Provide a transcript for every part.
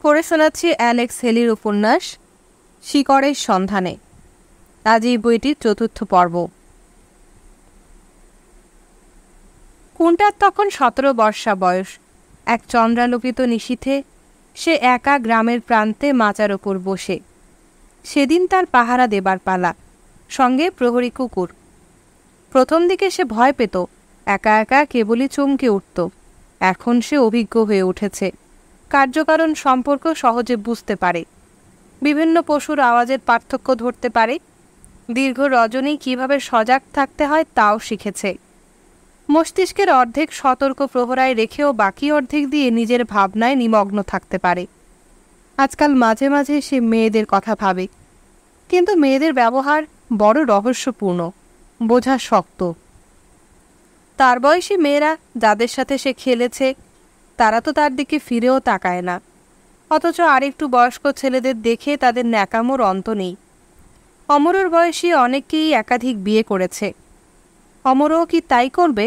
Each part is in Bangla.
পড়ে শোনাচ্ছি অ্যালেক্স হেলির উপন্যাস শিকড়ের সন্ধানে। আজ এই বইটির ৪র্থ পর্ব। কুন্টার তখন ১৭ বর্ষা বয়স। এক চন্দ্রালোকিত নিশীথে সে একা গ্রামের প্রান্তে মাচার ওপর বসে। সেদিন তার পাহারা দেবার পালা, সঙ্গে প্রহরী কুকুর। প্রথম দিকে সে ভয় পেত, একা একা কেবলই চমকে উঠত। এখন সে অভিজ্ঞ হয়ে উঠেছে, কার্যকারণ সম্পর্ক সহজে বুঝতে পারে, বিভিন্ন পশুর আওয়াজের পার্থক্য ধরতে পারে, দীর্ঘ রজনী কিভাবে সজাগ থাকতে হয় তাও শিখেছে। মস্তিষ্কের অর্ধেক সতর্ক প্রহরায় রেখেও বাকি অর্ধেক দিয়ে নিজের ভাবনায় নিমগ্ন থাকতে পারে। আজকাল মাঝে মাঝে সে মেয়েদের কথা ভাবে, কিন্তু মেয়েদের ব্যবহার বড় রহস্যপূর্ণ, বোঝা শক্ত। তার বয়সী মেয়েরা যাদের সাথে সে খেলেছে তারা তো তার দিকে ফিরেও তাকায় না, অথচ আরেকটু বয়স্ক ছেলেদের দেখে তাদের ন্যাকামোর অন্ত নেই। অমরর বয়সী অনেকেই একাধিক বিয়ে করেছে, অমরও কি তাই করবে?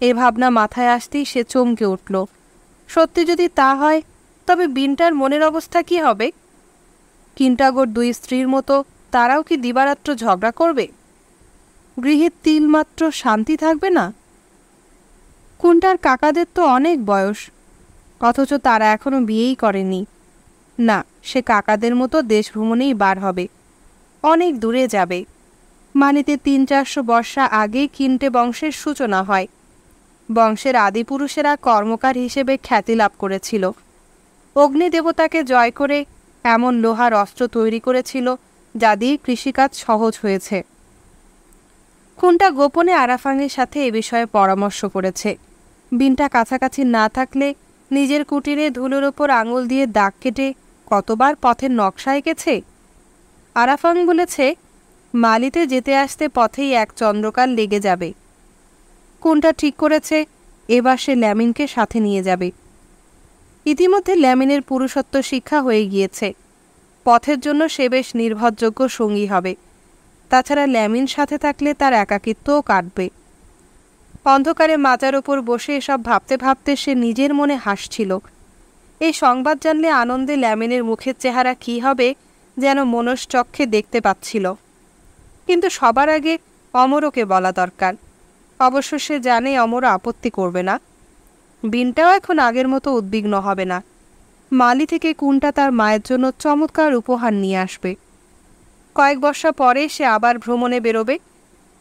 এ ভাবনা মাথায় আসতেই সে চমকে উঠল। সত্যি যদি তা হয়, তবে বিনটার মনের অবস্থা কি হবে? কিন্টাগোর দুই স্ত্রীর মতো তারাও কি দিবারাত্র ঝগড়া করবে? গৃহের তিলমাত্র শান্তি থাকবে না? কুন্টার কাকাদের তো অনেক বয়স, অথচ তারা এখনো বিয়েই করেনি। না, সে কাকাদের মতো দেশ ভ্রমণেই বার হবে, অনেক দূরে যাবে। মানিতে ৩০০-৪০০ বর্ষা আগে কিন্টে বংশের সূচনা হয়। বংশের আদিপুরুষেরা কর্মকার হিসেবে খ্যাতি লাভ করেছিল। অগ্নিদেবতাকে জয় করে এমন লোহার অস্ত্র তৈরি করেছিল যা দিয়ে কৃষিকাজ সহজ হয়েছে। কুন্টা গোপনে আরাফাঙের সাথে এ বিষয়ে পরামর্শ করেছে। বিনটা কাছাকাছি না থাকলে নিজের কুটিরে ধুলোর ওপর আঙুল দিয়ে দাগ কেটে কতবার পথের নকশা এঁকেছে। আরাফাং বলেছে, মালিতে যেতে আসতে পথেই এক চন্দ্রকাল লেগে যাবে। কুন্টা ঠিক করেছে এবার সে ল্যামিনকে সাথে নিয়ে যাবে। ইতিমধ্যে ল্যামিনের পুরুষত্ব শিক্ষা হয়ে গিয়েছে, পথের জন্য সে বেশ নির্ভরযোগ্য সঙ্গী হবে। তাছাড়া ল্যামিন সাথে থাকলে তার একাকিত্বও কাটবে। অন্ধকারে মাচার ওপর বসে এসব ভাবতে ভাবতে সে নিজের মনে হাসছিল। এই সংবাদ জানলে আনন্দে ল্যামিনের মুখের চেহারা কী হবে যেন মনশ্চক্ষে দেখতে পাচ্ছিল। কিন্তু সবার আগে অমরকে বলা দরকার। অবশ্য সে জানে অমর আপত্তি করবে না। বিনটাও এখন আগের মতো উদ্বিগ্ন হবে না। মালি থেকে কুন্টা তার মায়ের জন্য চমৎকার উপহার নিয়ে আসবে। কয়েক বর্ষা পরে সে আবার ভ্রমণে বেরোবে।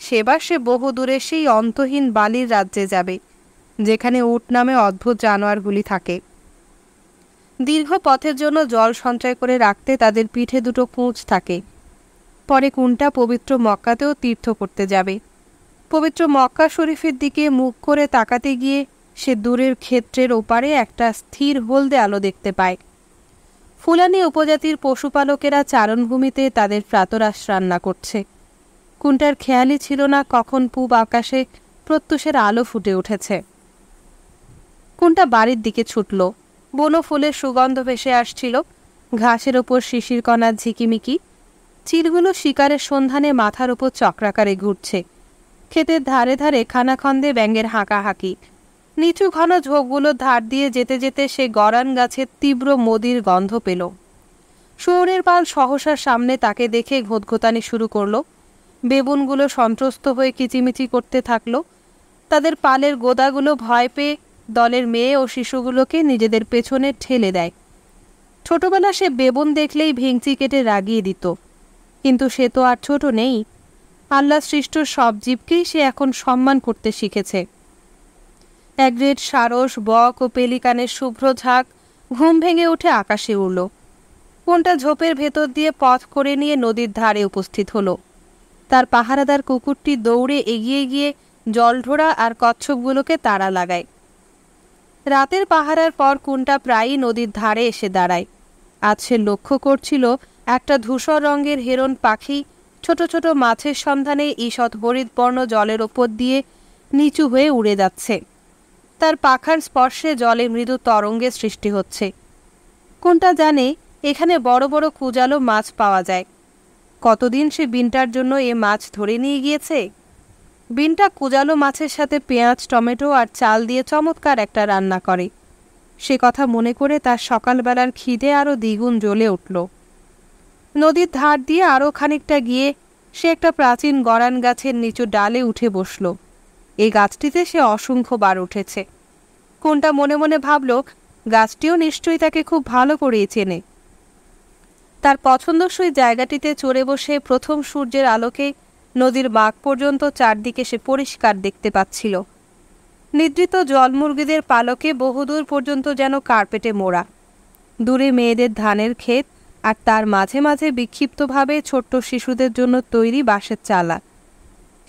সেবার সে বহু দূরে সেই অন্তহীন বালির রাজ্যে যাবে, যেখানে উট নামে অদ্ভুত জানোয়ারগুলি থাকে। দীর্ঘ পথের জন্য জল সঞ্চয় করে রাখতে তাদের পিঠে দুটো পুঁজ থাকে। পরে কুন্টা পবিত্র মক্কাতেও তীর্থ করতে যাবে। পবিত্র মক্কা শরীফের দিকে মুখ করে তাকাতে গিয়ে সে দূরের ক্ষেত্রের ওপারে একটা স্থির হলদে আলো দেখতে পায়। ফুলানি উপজাতির পশুপালকেরা চারণভূমিতে তাদের প্রাতরাশ রান্না করছে। কুন্টার খেয়ালই ছিল না কখন পূব আকাশে প্রত্যুষের আলো ফুটে উঠেছে। কুন্টা বাড়ির দিকে ছুটল। বনো ফুলের সুগন্ধ ভেসে আসছিল, ঘাসের ওপর শিশিরকণার ঝিকিমিকি। চিলগুলো শিকারের সন্ধানে মাথার ওপর চক্রাকারে ঘুরছে। ক্ষেতের ধারে ধারে খানাখন্দে ব্যাঙের হাঁকাহাঁকি। নিচু ঘন ঝোপগুলোর ধার দিয়ে যেতে যেতে সে গরান গাছের তীব্র মদির গন্ধ পেল। শুয়োরের পাল সহসার সামনে তাকে দেখে ঘোতঘোতানি শুরু করল। বেবুনগুলো সন্ত্রস্ত হয়ে কিচিমিচি করতে থাকল। তাদের পালের গোদাগুলো ভয় পেয়ে দলের মেয়ে ও শিশুগুলোকে নিজেদের পেছনে ঠেলে দেয়। ছোটবেলা সে বেবুন দেখলেই ভেঙচি কেটে রাগিয়ে দিত, কিন্তু সে তো আর ছোট নেই। আল্লাহ সৃষ্ট সব জীবকেই সে এখন সম্মান করতে শিখেছে। একগ্রেড সারস, বক ও পেলিকানের শুভ্র ঝাঁক ঘুম ভেঙে উঠে আকাশে উড়ল। কোনটা ঝোপের ভেতর দিয়ে পথ করে নিয়ে নদীর ধারে উপস্থিত হলো। তার পাহারাদার কুকুরটি দৌড়ে এগিয়ে গিয়ে জলঢোড়া আর কচ্ছপগুলোকে তাড়া লাগায়। রাতের পাহারার পর কুন্টা প্রায়ই নদীর ধারে এসে দাঁড়ায়। আজ সে লক্ষ্য করছিল একটা ধূসর রঙের হেরন পাখি ছোট ছোট মাছের সন্ধানে ঈষৎ হরিৎবর্ণ জলের ওপর দিয়ে নিচু হয়ে উড়ে যাচ্ছে। তার পাখার স্পর্শে জলে মৃদু তরঙ্গের সৃষ্টি হচ্ছে। কোনটা জানে এখানে বড় বড় কুজালো মাছ পাওয়া যায়। কতদিন সে বিনটার জন্য এ মাছ ধরে নিয়ে গিয়েছে। বিনটা কুজালো মাছের সাথে পেঁয়াজ, টমেটো আর চাল দিয়ে চমৎকার একটা রান্না করে। সে কথা মনে করে তার সকালবেলার খিদে আরও দ্বিগুণ জ্বলে উঠল। নদীর ধার দিয়ে আরও খানিকটা গিয়ে সে একটা প্রাচীন গরান গাছের নিচু ডালে উঠে বসল। এই গাছটিতে সে অসংখ্যবার উঠেছে। কোনটা মনে মনে ভাবল গাছটিও নিশ্চয়ই তাকে খুব ভালো করেই চেনে। তার পছন্দসই জায়গাটিতে চড়ে বসে প্রথম সূর্যের আলোকে নদীর বাঁক পর্যন্ত চারদিকে সে পরিষ্কার দেখতে পাচ্ছিল। নিদ্রিত জলমুরগিদের পালকে বহুদূর পর্যন্ত যেন কার্পেটে মোড়া। দূরে মেয়েদের ধানের ক্ষেত, আর তার মাঝে মাঝে বিক্ষিপ্তভাবে ছোট্ট শিশুদের জন্য তৈরি বাঁশের চালা।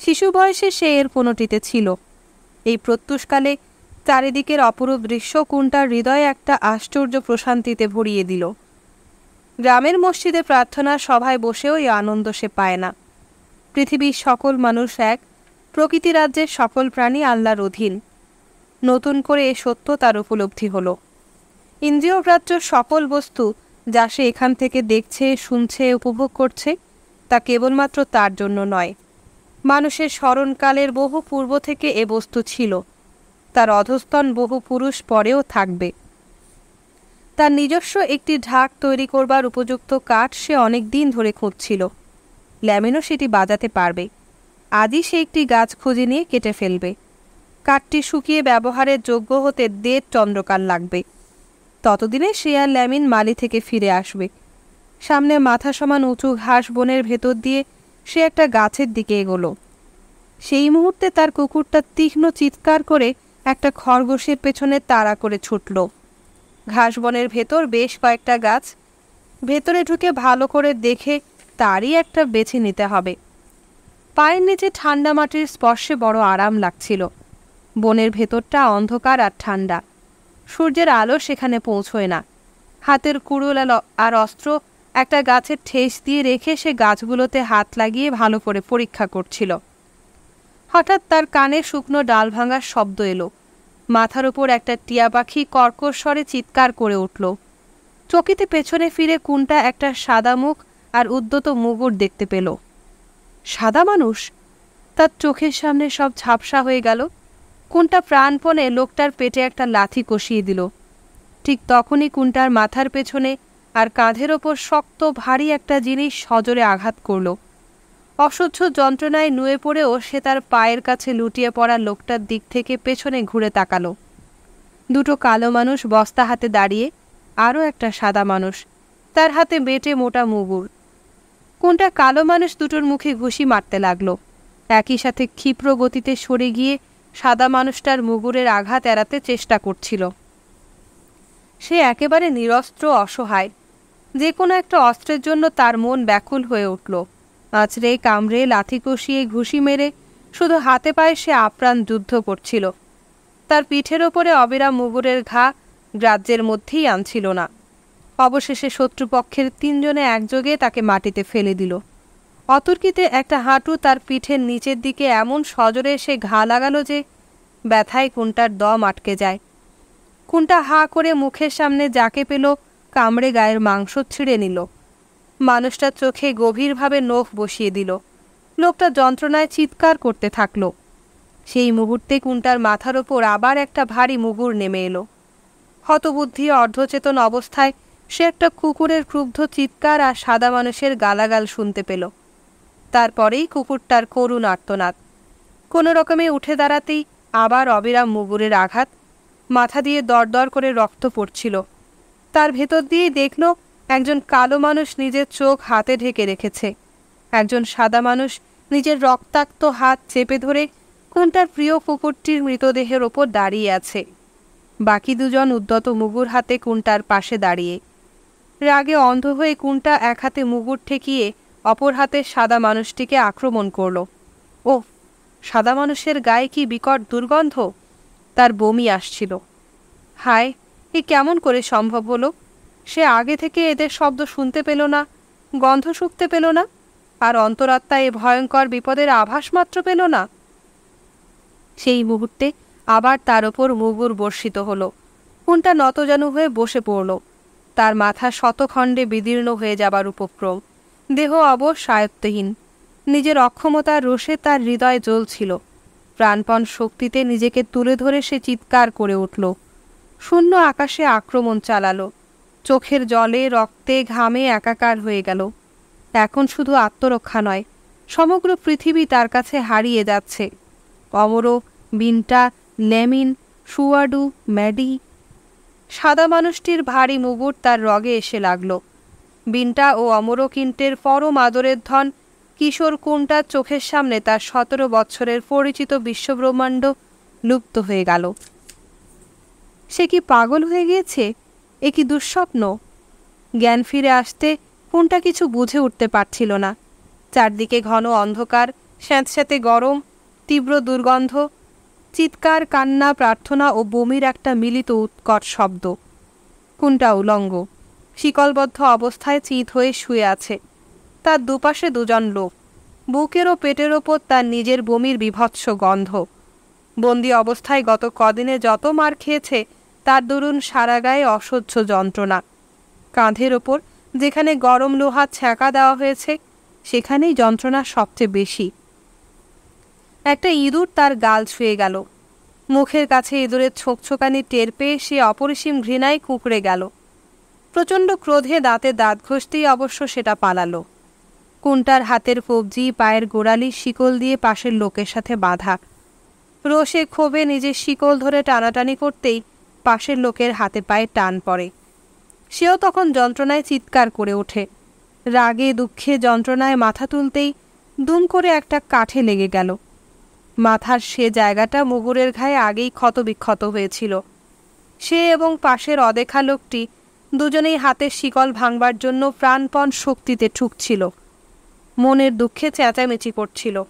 শিশু বয়সে সে এর কোনোটিতে ছিল। এই প্রত্যুষকালে চারিদিকের অপরূপ দৃশ্য কোনটার হৃদয়ে একটা আশ্চর্য প্রশান্তিতে ভরিয়ে দিল। গ্রামের মসজিদে প্রার্থনা সভায় বসেও এই আনন্দ সে পায় না। পৃথিবীর সকল মানুষ এক, প্রকৃতি রাজ্যের সকল প্রাণী আল্লাহর অধীন। নতুন করে এ সত্য তার উপলব্ধি হল। ইন্দ্রিয়গ্রাহ্য সকল বস্তু যা সে এখান থেকে দেখছে, শুনছে, উপভোগ করছে, তা কেবলমাত্র তার জন্য নয়। মানুষের স্মরণকালের বহু পূর্ব থেকে এ বস্তু ছিল। তার অধস্তন বহু পুরুষ পরেও থাকবে। তার নিজস্ব একটি ঢাক তৈরি করবার উপযুক্ত কাঠ সে অনেক দিন ধরে খুঁজছিল। ল্যামিনও সেটি বাজাতে পারবে। আজই সে একটি গাছ খুঁজে নিয়ে কেটে ফেলবে। কাঠটি শুকিয়ে ব্যবহারের যোগ্য হতে 1.5 চন্দ্রকাল লাগবে। ততদিনে সে আর ল্যামিন মালি থেকে ফিরে আসবে। সামনে মাথা সমান উঁচু ঘাস বনের ভেতর দিয়ে সে একটা গাছের দিকে এগোলো। সেই মুহূর্তে তার কুকুরটা তীক্ষ্ণ চিৎকার করে একটা খরগোশের পেছনে তাড়া করে ছুটল। ঘাস বনের ভেতর বেশ কয়েকটা গাছ। ভেতরে ঢুকে ভালো করে দেখে তারই একটা বেছে নিতে হবে। পায়ের নিচে ঠান্ডা মাটির স্পর্শে বড় আরাম লাগছিল। বনের ভেতরটা অন্ধকার আর ঠান্ডা। সূর্যের আলো সেখানে পৌঁছয় না। হাতের কুড়ুল আর অস্ত্র একটা গাছের ঠেস দিয়ে রেখে সে গাছগুলোতে হাত লাগিয়ে ভালো করে পরীক্ষা করছিল। হঠাৎ তার কানে শুকনো ডাল ভাঙার শব্দ এলো। মাথার উপর একটা টিয়া পাখি কর্কশ স্বরে চিৎকার করে উঠল। চকিতে পেছনে ফিরে কোনটা একটা সাদা মুখ আর উদ্যত মুগুর দেখতে পেল। সাদা মানুষ! তার চোখের সামনে সব ঝাপসা হয়ে গেল। কোনটা প্রাণপণে লোকটার পেটে একটা লাথি কষিয়ে দিল। ঠিক তখনই কোনটার মাথার পেছনে আর কাঁধের ওপর শক্ত ভারী একটা জিনিস সজোরে আঘাত করল। অসহ্য যন্ত্রণায় নুয়ে পড়েও সে তার পায়ের কাছে লুটিয়ে পড়া লোকটার দিক থেকে পেছনে ঘুরে তাকালো। দুটো কালো মানুষ বস্তা হাতে দাঁড়িয়ে, আরও একটা সাদা মানুষ, তার হাতে বেটে মোটা মুগুর। কোনটা কালো মানুষ দুটোর মুখে ঘুষি মারতে লাগলো। একই সাথে ক্ষিপ্র গতিতে সরে গিয়ে সাদা মানুষটার মুগুরের আঘাত এড়াতে চেষ্টা করছিল। সে একেবারে নিরস্ত্র, অসহায়। যে কোনো একটা অস্ত্রের জন্য তার মন ব্যাকুল হয়ে উঠল। আঁচড়ে কামড়ে লাথি কষিয়ে ঘুষি মেরে শুধু হাতে পায়ে সে আপ্রাণ যুদ্ধ করছিল। তার পিঠের ওপরে অবিরাম মুগুরের ঘা গ্রাহ্যের মধ্যেই আনছিল না। অবশেষে শত্রুপক্ষের 3 জনে একযোগে তাকে মাটিতে ফেলে দিল। অতর্কিতে একটা হাঁটু তার পিঠের নিচের দিকে এমন সজোরে সে ঘা লাগালো যে ব্যথায় কোনটার দম আটকে যায়। কোনটা হাঁ করে মুখের সামনে যাকে পেল কামড়ে গায়ের মাংস ছিঁড়ে নিল। মানুষটার চোখে গভীরভাবে নখ বসিয়ে দিল। লোকটা যন্ত্রণায় চিৎকার করতে থাকল। সেই মুহূর্তে কোনটার মাথার ওপর আবার একটা ভারী মুগুর নেমে এলো। হতবুদ্ধি অর্ধচেতন অবস্থায় সে একটা কুকুরের ক্রুব্ধ চিৎকার আর সাদা মানুষের গালাগাল শুনতে পেল। তারপরেই কুকুরটার করুণ আর্তনাদ। কোনো রকমে উঠে দাঁড়াতেই আবার অবিরাম মুগুরের আঘাত। মাথা দিয়ে দরদর করে রক্ত পড়ছিল। তার ভেতর দিয়েই দেখল একজন কালো মানুষ নিজের চোখ হাতে ঢেকে রেখেছে। একজন সাদা মানুষ নিজের রক্তাক্ত হাত চেপে ধরে কোনটার প্রিয় কুকুরটির মৃতদেহের ওপর দাঁড়িয়ে আছে। বাকি দুজন উদ্যত মুগুর হাতে কোনটার পাশে দাঁড়িয়ে। রাগে অন্ধ হয়ে কোনটা এক হাতে মুগুর ঠেকিয়ে অপর হাতে সাদা মানুষটিকে আক্রমণ করল। ও, সাদা মানুষের গায়ে কি বিকট দুর্গন্ধ! তার বমি আসছিল। হায়, এ কেমন করে সম্ভব হলো? সে আগে থেকে এদের শব্দ শুনতে পেল না, গন্ধ শুঁকতে পেল না, আর অন্তরাত্মা এ ভয়ঙ্কর বিপদের আভাস মাত্র পেল না। সেই মুহূর্তে আবার তার ওপর মুগুর বর্ষিত হলো। কোনটা নতজানু হয়ে বসে পড়ল। তার মাথা শতখণ্ডে বিদীর্ণ হয়ে যাবার উপক্রম। দেহ অবশ, আয়ত্তহীন। নিজের অক্ষমতার রোষে তার হৃদয় জ্বলছিল। প্রাণপণ শক্তিতে নিজেকে তুলে ধরে সে চিৎকার করে উঠল। শূন্য আকাশে আক্রমণ চালালো। চোখের জলে রক্তে ঘামে একাকার হয়ে গেল। এখন শুধু আত্মরক্ষা নয়, সমগ্র পৃথিবী তার কাছে হারিয়ে যাচ্ছে। অমর, বিন্টা, লেমিন, সুয়াডু, ম্যাডি। সাদা মানুষটির ভারী মুগুর তার রগে এসে লাগল। বিন্টা ও অমরকিন্টের পরম আদরের ধন কিশোর কুন্টার চোখের সামনে তার 17 বছরের পরিচিত বিশ্বব্রহ্মাণ্ড লুপ্ত হয়ে গেল। সে কি পাগল হয়ে গিয়েছে? এ কি দুঃস্বপ্ন? জ্ঞান ফিরে আসতে কুন্টা কিছু বুঝে উঠতে পারছিল না। চারদিকে ঘন অন্ধকার, স্যাঁতস্যাঁতে গরম, তীব্র দুর্গন্ধ, চিৎকার, কান্না, প্রার্থনা ও বমির একটা মিলিত উৎকট শব্দ। কুন্টা উলঙ্গ, শিকলবদ্ধ অবস্থায় চিত হয়ে শুয়ে আছে। তার দুপাশে দুজন লোক, বুকের ও পেটের ওপর তার নিজের বমির বিভৎস গন্ধ। বন্দি অবস্থায় গত কদিনে যত মার খেয়েছে তার দরুন সারা গায়ে অসহ্য যন্ত্রণা। কাঁধের ওপর যেখানে গরম লোহা ছ্যাঁকা দেওয়া হয়েছে সেখানেই যন্ত্রণা সবচেয়ে বেশি। একটা ইঁদুর তার গাল ছুঁয়ে গেল। মুখের কাছে ইঁদুরের ছোকছোকানি টের পেয়ে সে অপরিসীম ঘৃণায় কুঁকড়ে গেল। প্রচণ্ড ক্রোধে দাঁতে দাঁত ঘষতেই অবশ্য সেটা পালালো। কুন্টার হাতের কবজি, পায়ের গোড়ালি শিকল দিয়ে পাশের লোকের সাথে বাঁধা। রোষে ক্ষোভে নিজের শিকল ধরে টানাটানি করতেই পাশের লোকের হাতে পায়ে টান পড়ে। সেও তখন যন্ত্রণায় চিৎকার করে ওঠে। রাগে দুঃখে যন্ত্রণায় মাথা তুলতেই দুম করে একটা কাঠে লেগে গেল। মাথার সে জায়গাটা মুগুরের ঘায়ে আগেই ক্ষতবিক্ষত হয়েছিল। সে এবং পাশের অদেখা লোকটি দুজনেই হাতের শিকল ভাঙবার জন্য প্রাণপণ শক্তিতে ঠুকছিল। মনের দুঃখে চেঁচামেচি করছিল।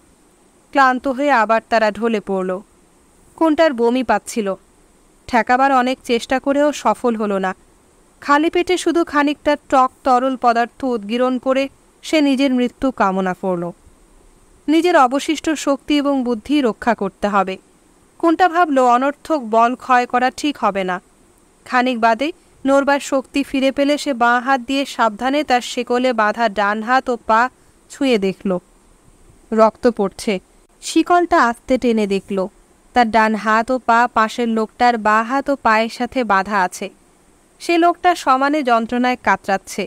ক্লান্ত হয়ে আবার তারা ঢলে পড়ল। কোনটার বমি পাচ্ছিল। ঠেকাবার অনেক চেষ্টা করেও সফল হলো না। খালি পেটে শুধু খানিকটা টক তরল পদার্থ উদ্গীরণ করে সে নিজের মৃত্যু কামনা করল। নিজের অবশিষ্ট শক্তি এবং বুদ্ধি রক্ষা করতে হবে। কোনটা ভাবল অনর্থক বল ক্ষয় করা ঠিক হবে না। খানিক বাদে নড়বার শক্তি ফিরে পেলে সে বাঁ হাত দিয়ে সাবধানে তার শেকলে বাঁধা ডান হাত ও পা ছুঁয়ে দেখল। রক্ত পড়ছে। শিকলটা আস্তে টেনে দেখল তার ডান হাত ও পা পাশের লোকটার বাঁ হাত ও পায়ের সাথে বাঁধা আছে। সে লোকটা সমানে যন্ত্রণায় কাতরাচ্ছে।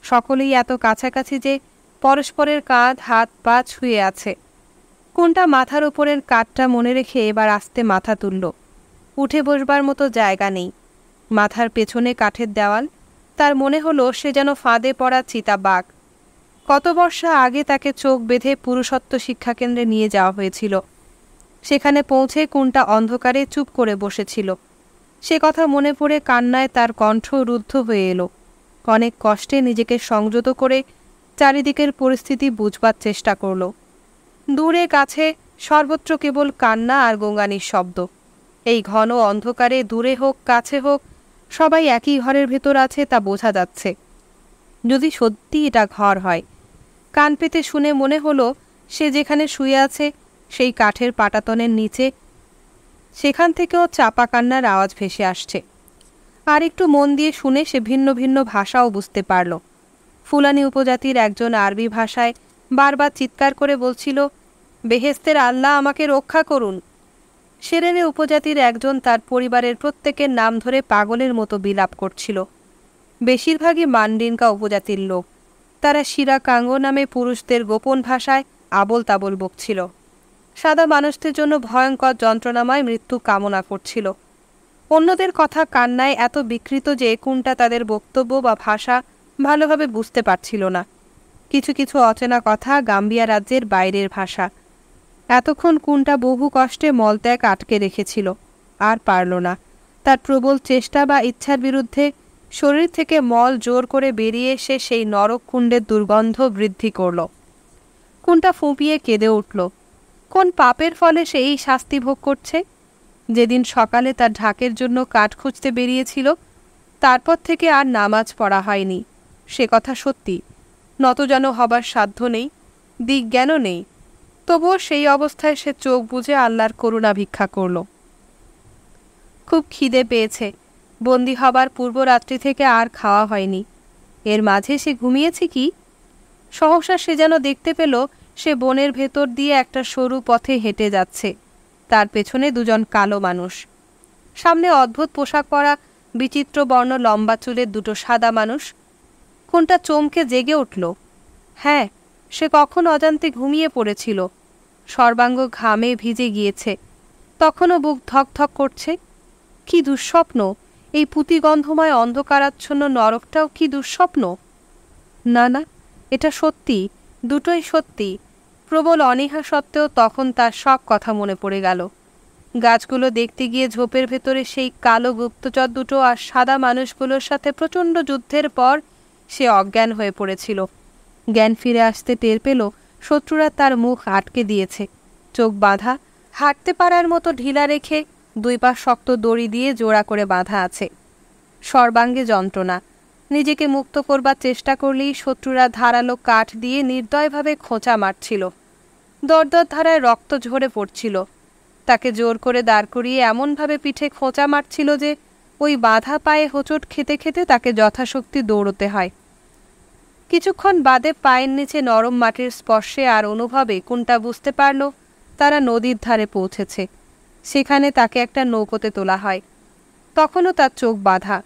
সকলেই এত কাছাকাছি যে পরস্পরের কাঁধ, হাত, পা ছুঁয়ে আছে। কোনটা মাথার উপরের কাঠটা মনে রেখে এবার আস্তে মাথা তুলল। উঠে বসবার মতো জায়গা নেই। মাথার পেছনে কাঠের দেওয়াল। তার মনে হলো সে যেন ফাঁদে পড়া চিতাবাঘ। কত বর্ষা আগে তাকে চোখ বেঁধে পুরুষত্ব শিক্ষাকেন্দ্রে নিয়ে যাওয়া হয়েছিল। সেখানে পৌঁছে কোনটা অন্ধকারে চুপ করে বসেছিল। সে কথা মনে পড়ে কান্নায় তার কণ্ঠ রুদ্ধ হয়ে এলো। অনেক কষ্টে নিজেকে সংযত করে চারিদিকের পরিস্থিতি বুঝবার চেষ্টা করল। দূরে কাছে সর্বত্র কেবল কান্না আর গোঙানির শব্দ। এই ঘন অন্ধকারে দূরে হোক কাছে হোক সবাই একই ঘরের ভেতর আছে তা বোঝা যাচ্ছে। যদি সত্যি এটা ঘর হয়। কান পেতে শুনে মনে হলো সে যেখানে শুয়ে আছে সেই কাঠের পাটাতনের নিচে, সেখান থেকেও চাপা কান্নার আওয়াজ ভেসে আসছে। আর একটু মন দিয়ে শুনে সে ভিন্ন ভিন্ন ভাষাও বুঝতে পারল। ফুলানি উপজাতির একজন আরবি ভাষায় বারবার চিৎকার করে বলছিল, বেহেস্তের আল্লাহ আমাকে রক্ষা করুন। সেরেনে উপজাতির একজন তার পরিবারের প্রত্যেকের নাম ধরে পাগলের মতো বিলাপ করছিল। বেশিরভাগই মান্ডিনকা উপজাতির লোক। তারা শিরা কাঙ্গো নামে পুরুষদের গোপন ভাষায় আবল তাবল বকছিল। সাদা মানুষদের জন্য ভয়ঙ্কর যন্ত্রণাময় মৃত্যু কামনা করছিল। অন্যদের কথা কান্নায় এত বিকৃত যে কোনটা তাদের বক্তব্য বা ভাষা ভালোভাবে বুঝতে পারছিল না। কিছু কিছু অচেনা কথা গাম্বিয়া রাজ্যের বাইরের ভাষা। এতক্ষণ কোনটা বহু কষ্টে মলত্যাগ আটকে রেখেছিল, আর পারল না। তার প্রবল চেষ্টা বা ইচ্ছার বিরুদ্ধে শরীর থেকে মল জোর করে বেরিয়ে এসে সেই নরক কুণ্ডের দুর্গন্ধ বৃদ্ধি করল। কোনটা ফুঁপিয়ে কেঁদে উঠল। কোন পাপের ফলে সে এই শাস্তি ভোগ করছে? যেদিন সকালে তার ঢাকের জন্য কাঠ খুঁজতে বেরিয়েছিল তারপর থেকে আর নামাজ পড়া হয়নি। সে কথা সত্যি। নতজানু হবার সাধ্য নেই, দিকজ্ঞানও নেই। তবুও সেই অবস্থায় সে চোখ বুজে আল্লাহর করুণা ভিক্ষা করল। খুব খিদে পেয়েছে। বন্দি হবার পূর্ব রাত্রি থেকে আর খাওয়া হয়নি। এর মাঝে সে ঘুমিয়েছে কি? সহসা সে যেন দেখতে পেল সে বনের ভেতর দিয়ে একটা সরু পথে হেঁটে যাচ্ছে। তার পেছনে দুজন কালো মানুষ। সামনে অদ্ভুত পোশাক পরা বিচিত্র বর্ণ লম্বা চুলের দুটো সাদা মানুষ। কোনটা চমকে জেগে উঠল। হ্যাঁ, সে কখন অজান্তে ঘুমিয়ে পড়েছিল। সর্বাঙ্গ ঘামে ভিজে গিয়েছে, তখনও বুক ধক ধক করছে। কি দুঃস্বপ্ন! এই পুঁতিগন্ধময় অন্ধকারাচ্ছন্ন নরকটাও কি দুঃস্বপ্ন? না না, এটা সত্যি, দুটোই সত্যি। প্রবল অনীহা সত্ত্বেও তখন তার সব কথা মনে পড়ে গেল। গাছগুলো দেখতে গিয়ে ঝোপের ভেতরে সেই কালো গুপ্তচর দুটো আর সাদা মানুষগুলোর সাথে প্রচণ্ড যুদ্ধের পর সে অজ্ঞান হয়ে পড়েছিল। জ্ঞান ফিরে আসতে টের পেল শত্রুরা তার মুখ আটকে দিয়েছে, চোখ বাঁধা, হাঁটতে পারার মতো ঢিলা রেখে দুই পা শক্ত দড়ি দিয়ে জোড়া করে বাঁধা আছে। সর্বাঙ্গে যন্ত্রণা। নিজেকে মুক্ত করবার চেষ্টা করলেই শত্রুরা ধারালো কাঠ দিয়ে নির্দয়ভাবে খোঁচা মারছিল। দরদর ধারায় রক্ত ঝরে পড়ছিল। তাকে জোর করে দাঁড় করিয়ে এমনভাবে পিঠে খোঁচা মারছিল যে ওই বাঁধা পায়ে হোঁচট খেতে খেতে তাকে যথাশক্তি দৌড়তে হয়। কিছুক্ষণ বাদে পায়ের নিচে নরম মাটির স্পর্শে আর অনুভবে কোনটা বুঝতে পারল তারা নদীর ধারে পৌঁছেছে। সেখানে তাকে একটা নৌকোতে তোলা হয়। তখনও তার চোখ বাঁধা।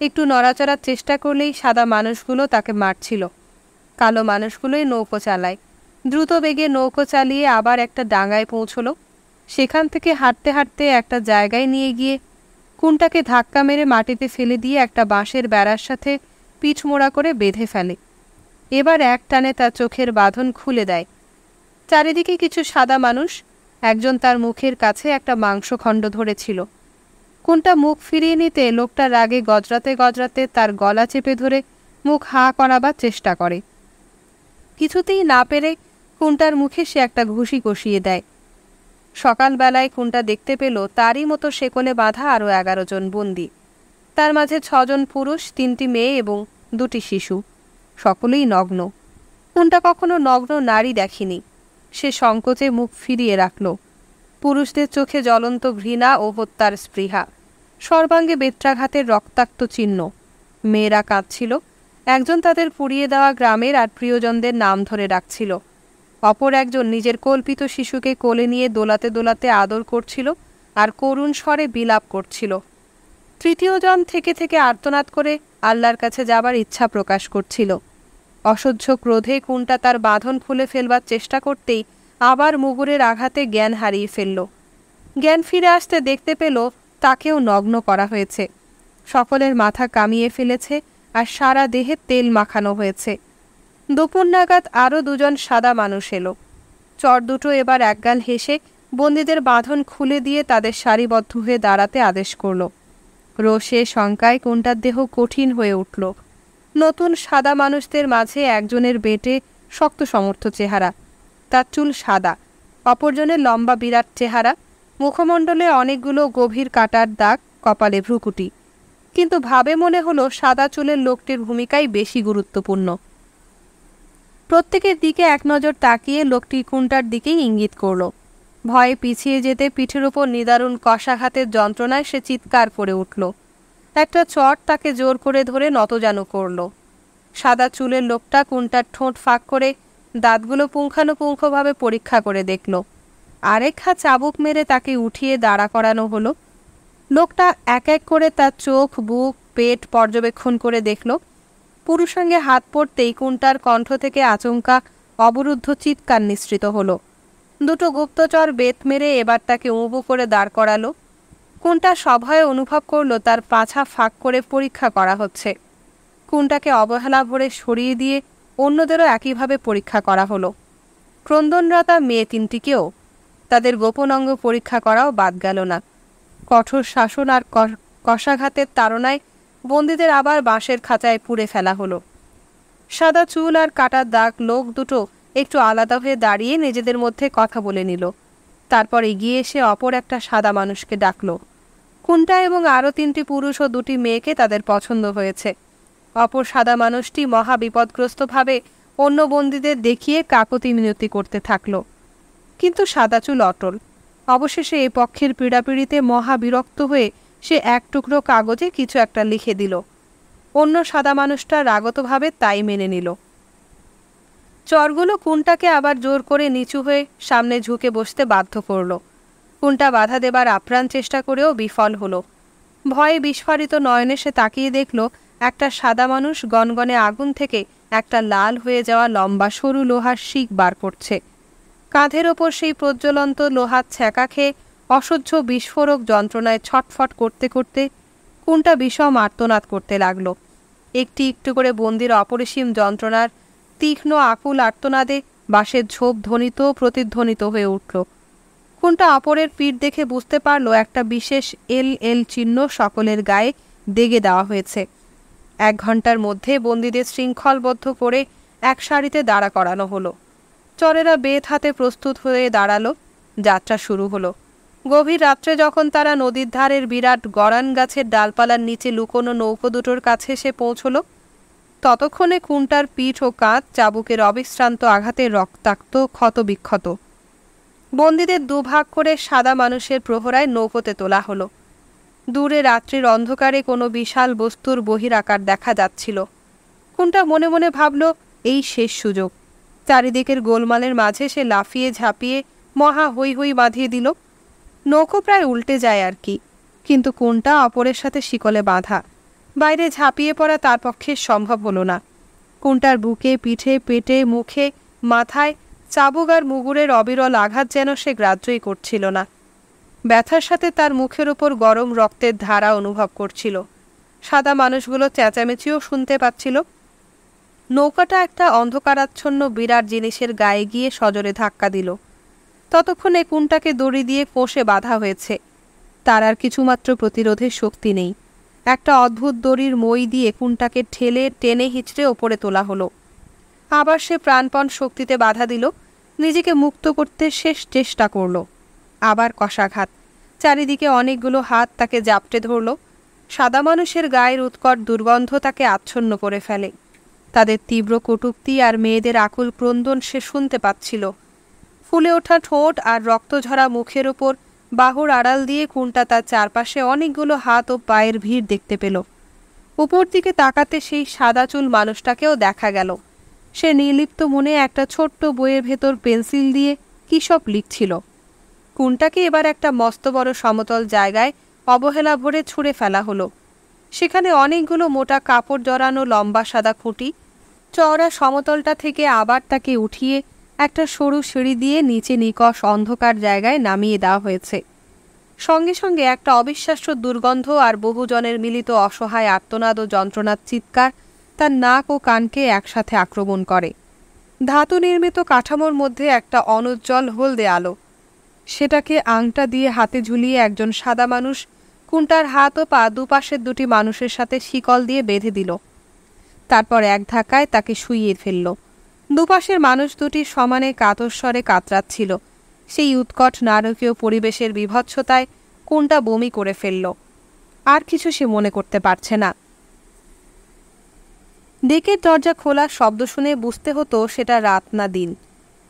একটু নড়াচড়ার চেষ্টা করলেই সাদা মানুষগুলো তাকে মারছিল। কালো মানুষগুলোই নৌকো চালায়। দ্রুত বেগে নৌকো চালিয়ে আবার একটা ডাঙায় পৌঁছল। সেখান থেকে হাঁটতে হাঁটতে একটা জায়গায় নিয়ে গিয়ে কোনটাকে ধাক্কা মেরে মাটিতে ফেলে দিয়ে একটা বাঁশের বেড়ার সাথে পিঠ মোড়া করে বেঁধে ফেলে। এবার এক টানে তার চোখের বাঁধন খুলে দেয়। চারিদিকে কিছু সাদা মানুষ। একজন তার মুখের কাছে একটা মাংসখণ্ড ধরেছিল। কোনটা মুখ ফিরিয়ে নিতে লোকটা রাগে গজরাতে গজরাতে তার গলা চেপে ধরে মুখ হাঁ করাবার চেষ্টা করে। কিছুতেই না পেরে কোনটার মুখে সে একটা ঘুষি কষিয়ে দেয়। সকালবেলায় কোনটা দেখতে পেল তারই মতো শেকলে বাঁধা আরও 11 জন বন্দী। তার মাঝে 6 জন পুরুষ, 3টি মেয়ে এবং 2টি শিশু, সকলেই নগ্ন। কোনটা কখনো নগ্ন নারী দেখেনি। সে সংকোচে মুখ ফিরিয়ে রাখল। পুরুষদের চোখে জ্বলন্ত ঘৃণা ও হত্যার স্পৃহা, সর্বাঙ্গে বেত্রাঘাতের রক্তাক্ত চিহ্ন। মেয়েরা কাঁদছিল। একজন তাদের পুড়িয়ে দেওয়া গ্রামের আর প্রিয়জনদের নাম ধরে ডাকছিল। অপর একজন নিজের কল্পিত শিশুকে কোলে নিয়ে দোলাতে দোলাতে আদর করছিল আর করুণ স্বরে বিলাপ করছিল। তৃতীয় জন থেকে থেকে আর্তনাদ করে আল্লাহর কাছে যাবার ইচ্ছা প্রকাশ করছিল। অসহ্য ক্রোধে কোনটা তার বাঁধন খুলে ফেলবার চেষ্টা করতেই আবার মুগুরের আঘাতে জ্ঞান হারিয়ে ফেলল। জ্ঞান ফিরে আসতে দেখতে পেল তাকেও নগ্ন করা হয়েছে। সকলের মাথা কামিয়ে ফেলেছে আর সারা দেহে তেল মাখানো হয়েছে। দুপুর নাগাদ আরও 2 জন সাদা মানুষ এলো। চর দুটো এবার একগাল হেসে বন্দীদের বাঁধন খুলে দিয়ে তাদের সারিবদ্ধ হয়ে দাঁড়াতে আদেশ করল। রোষে শঙ্কায় কোনটার দেহ কঠিন হয়ে উঠল। নতুন সাদা মানুষদের মাঝে একজনের বেটে শক্ত সমর্থ চেহারা, তার চুল সাদা। অপরজনের লম্বা বিরাট চেহারা, মুখমণ্ডলে অনেকগুলো গভীর কাটার দাগ, কপালে ভ্রুকুটি। কিন্তু ভাবে মনে হলো সাদা চুলের লোকটির ভূমিকাই বেশি গুরুত্বপূর্ণ। প্রত্যেকের দিকে এক নজর তাকিয়ে লোকটি কোনটার দিকেই ইঙ্গিত করল। ভয়ে পিছিয়ে যেতে পিঠের ওপর নিদারুণ কষাঘাতের যন্ত্রণায় সে চিৎকার করে উঠল। একটা চট তাকে জোর করে ধরে নতজানু করল। সাদা চুলের লোকটা কোনটার ঠোঁট ফাঁক করে দাঁতগুলো পুঙ্খানুপুঙ্খভাবে পরীক্ষা করে দেখল। আরেক হাত চাবুক মেরে তাকে উঠিয়ে দাঁড়া করানো হলো। লোকটা এক এক করে তার চোখ, বুক, পেট পর্যবেক্ষণ করে দেখল। পুরুষাঙ্গে হাত পড়তেই কোনটার কণ্ঠ থেকে আচমকা অবরুদ্ধ চিৎকার নিঃসৃত হলো। 2 গুপ্তচর বেত মেরে এবার তাকে উঁবু করে দাঁড় করালো। কোনটা সভয়ে অনুভব করল তার পাছা ফাঁক করে পরীক্ষা করা হচ্ছে। কোনটাকে অবহেলা ভরে সরিয়ে দিয়ে অন্যদেরও একইভাবে পরীক্ষা করা হলো। ক্রন্দনরতা মেয়ে 3টিকেও তাদের গোপন অঙ্গ পরীক্ষা করাও বাদ গেল না। কঠোর শাসন আর কষাঘাতের তাড়নায় বন্দীদের আবার বাঁশের খাঁচায় পুড়ে ফেলা হলো। সাদা চুল আর কাটার দাগ লোক দুটো একটু আলাদা হয়ে দাঁড়িয়ে নিজেদের মধ্যে কথা বলে নিল। তারপর এগিয়ে এসে অপর একটা সাদা মানুষকে ডাকল। কোনটা এবং আরও 3টি পুরুষ ও 2টি মেয়েকে তাদের পছন্দ হয়েছে। অপর সাদা মানুষটি মহা বিপদগ্রস্তভাবে অন্য বন্দীদের দেখিয়ে কাকতি মিনতি করতে থাকল। কিন্তু সাদা চুল অটল। অবশেষে এই পক্ষের পীড়াপিড়িতে মহা বিরক্ত হয়ে সে এক টুকরো কাগজে কিছু একটা লিখে দিল। অন্য সাদা মানুষটা রাগতভাবে তাই মেনে নিল। চরগুলো কোনটাকে আবার জোর করে নিচু হয়ে সামনে ঝুঁকে বসতে বাধ্য করল। কোনটা বাধা দেবার আপ্রাণ চেষ্টা করেও বিফল হলো। ভয়ে বিস্ফারিত নয়নে সে তাকিয়ে দেখল একটা সাদা মানুষ গনগনে আগুন থেকে একটা লাল হয়ে যাওয়া লম্বা সরু লোহার শিক বার করছে। কাঁধের ওপর সেই প্রজ্বলন্ত লোহার ছ্যাঁকা খেয়ে অসহ্য বিস্ফোরক যন্ত্রণায় ছটফট করতে করতে কোনটা বিষম আর্তনাদ করতে লাগলো। একটি একটু করে বন্দির অপরিসীম যন্ত্রণার তীক্ষ্ণ আকুল আর্তনাদে বাঁশের ঝোপ ধ্বনিত প্রতিধ্বনিত হয়ে উঠল। কোনটা অপরের পিঠ দেখে বুঝতে পারল একটা বিশেষ এল চিহ্ন সকলের গায়ে দেগে দেওয়া হয়েছে। 1 ঘন্টার মধ্যে বন্দীদের শৃঙ্খলবদ্ধ করে এক সারিতে দাঁড়া করানো হলো। চরেরা বেত হাতে প্রস্তুত হয়ে দাঁড়ালো। যাত্রা শুরু হলো। গভীর রাত্রে যখন তারা নদীর ধারের বিরাট গরান গাছের ডালপালার নিচে লুকোনো নৌকো দুটোর কাছে এসে পৌঁছল, ততক্ষণে কুন্টার পিঠ ও কাঁধ চাবুকের অবিশ্রান্ত আঘাতে রক্তাক্ত ক্ষতবিক্ষত। বন্দীদের দুভাগ করে সাদা মানুষের প্রহরায় নৌকোতে তোলা হলো। দূরে রাত্রির অন্ধকারে কোনো বিশাল বস্তুর বহিরাকার দেখা যাচ্ছিল। কুন্টা মনে মনে ভাবল, এই শেষ সুযোগ। চারিদিকের গোলমালের মাঝে সে লাফিয়ে ঝাঁপিয়ে মহা হৈ হৈ বাঁধিয়ে দিল। নৌকো প্রায় উল্টে যায় আর কি, কিন্তু কোনটা অপরের সাথে শিকলে বাঁধা। বাইরে ঝাঁপিয়ে পড়া তার পক্ষে সম্ভব হলো না। কোনটার বুকে, পিঠে, পেটে, মুখে, মাথায় চাবুক আর মুগুরের অবিরল আঘাত যেন সে গ্রাহ্যই করছিল না। ব্যথার সাথে তার মুখের ওপর গরম রক্তের ধারা অনুভব করছিল। সাদা মানুষগুলো চেঁচামেচিও শুনতে পাচ্ছিল। নৌকাটা একটা অন্ধকারাচ্ছন্ন বিরাট জিনিসের গায়ে গিয়ে সজোরে ধাক্কা দিল। ততক্ষণে কুনটাকে দড়ি দিয়ে কোষে বাঁধা হয়েছে। তার আর কিছুমাত্র প্রতিরোধের শক্তি নেই। একটা অদ্ভুত দড়ির মই দিয়ে কুনটাকে ঠেলে টেনে হিঁচড়ে ওপরে তোলা হলো। আবার সে প্রাণপণ শক্তিতে বাধা দিল, নিজেকে মুক্ত করতে শেষ চেষ্টা করল। আবার কষাঘাত। চারিদিকে অনেকগুলো হাত তাকে জাপটে ধরল। সাদা মানুষের গায়ের উৎকট দুর্গন্ধ তাকে আচ্ছন্ন করে ফেলে। তাদের তীব্র কটূক্তি আর মেয়েদের আকুল ক্রন্দন সে শুনতে পাচ্ছিল। ফুলে ওঠা ঠোঁট আর রক্তঝরা মুখের ওপর বাহুর আড়াল দিয়ে কুনটা তার চারপাশে অনেকগুলো হাত ও পায়ের ভিড় দেখতে পেল। উপর দিকে তাকাতে সেই সাদা চুল মানুষটাকেও দেখা গেল। সে নির্লিপ্ত মনে একটা ছোট্ট বইয়ের ভেতর পেন্সিল দিয়ে কী সব লিখছিল। কুনটাকে এবার একটা মস্ত বড় সমতল জায়গায় অবহেলা ভরে ছুঁড়ে ফেলা হলো। সেখানে অনেকগুলো মোটা কাপড় জড়ানো লম্বা সাদা খুঁটি। চওড়া সমতলটা থেকে আবার তাকে উঠিয়ে একটা সরু সিঁড়ি দিয়ে নিচে নিকষ অন্ধকার জায়গায় নামিয়ে দেওয়া হয়েছে। সঙ্গে সঙ্গে একটা অবিশ্বাস্য দুর্গন্ধ আর বহুজনের মিলিত অসহায় আর্তনাদ ও যন্ত্রণার চিৎকার তার নাক ও কানকে একসাথে আক্রমণ করে। ধাতু নির্মিত কাঠামোর মধ্যে একটা অনুজ্জ্বল হলদে আলো। সেটাকে আংটা দিয়ে হাতে ঝুলিয়ে একজন সাদা মানুষ কুনটার হাত ও পা দুপাশের দুটি মানুষের সাথে শিকল দিয়ে বেঁধে দিল। তারপর এক ধাক্কায় তাকে শুইয়ে ফেলল। দুপাশের মানুষ দুটি সমানে কাতরস্বরে কাতরাচ্ছিল। সেই উৎকট নারকীয় পরিবেশের বিভৎসতায় কুনটা বমি করে ফেলল। আর কিছু সে মনে করতে পারছে না। ডেকের দরজা খোলার শব্দ শুনে বুঝতে হতো সেটা রাত না দিন।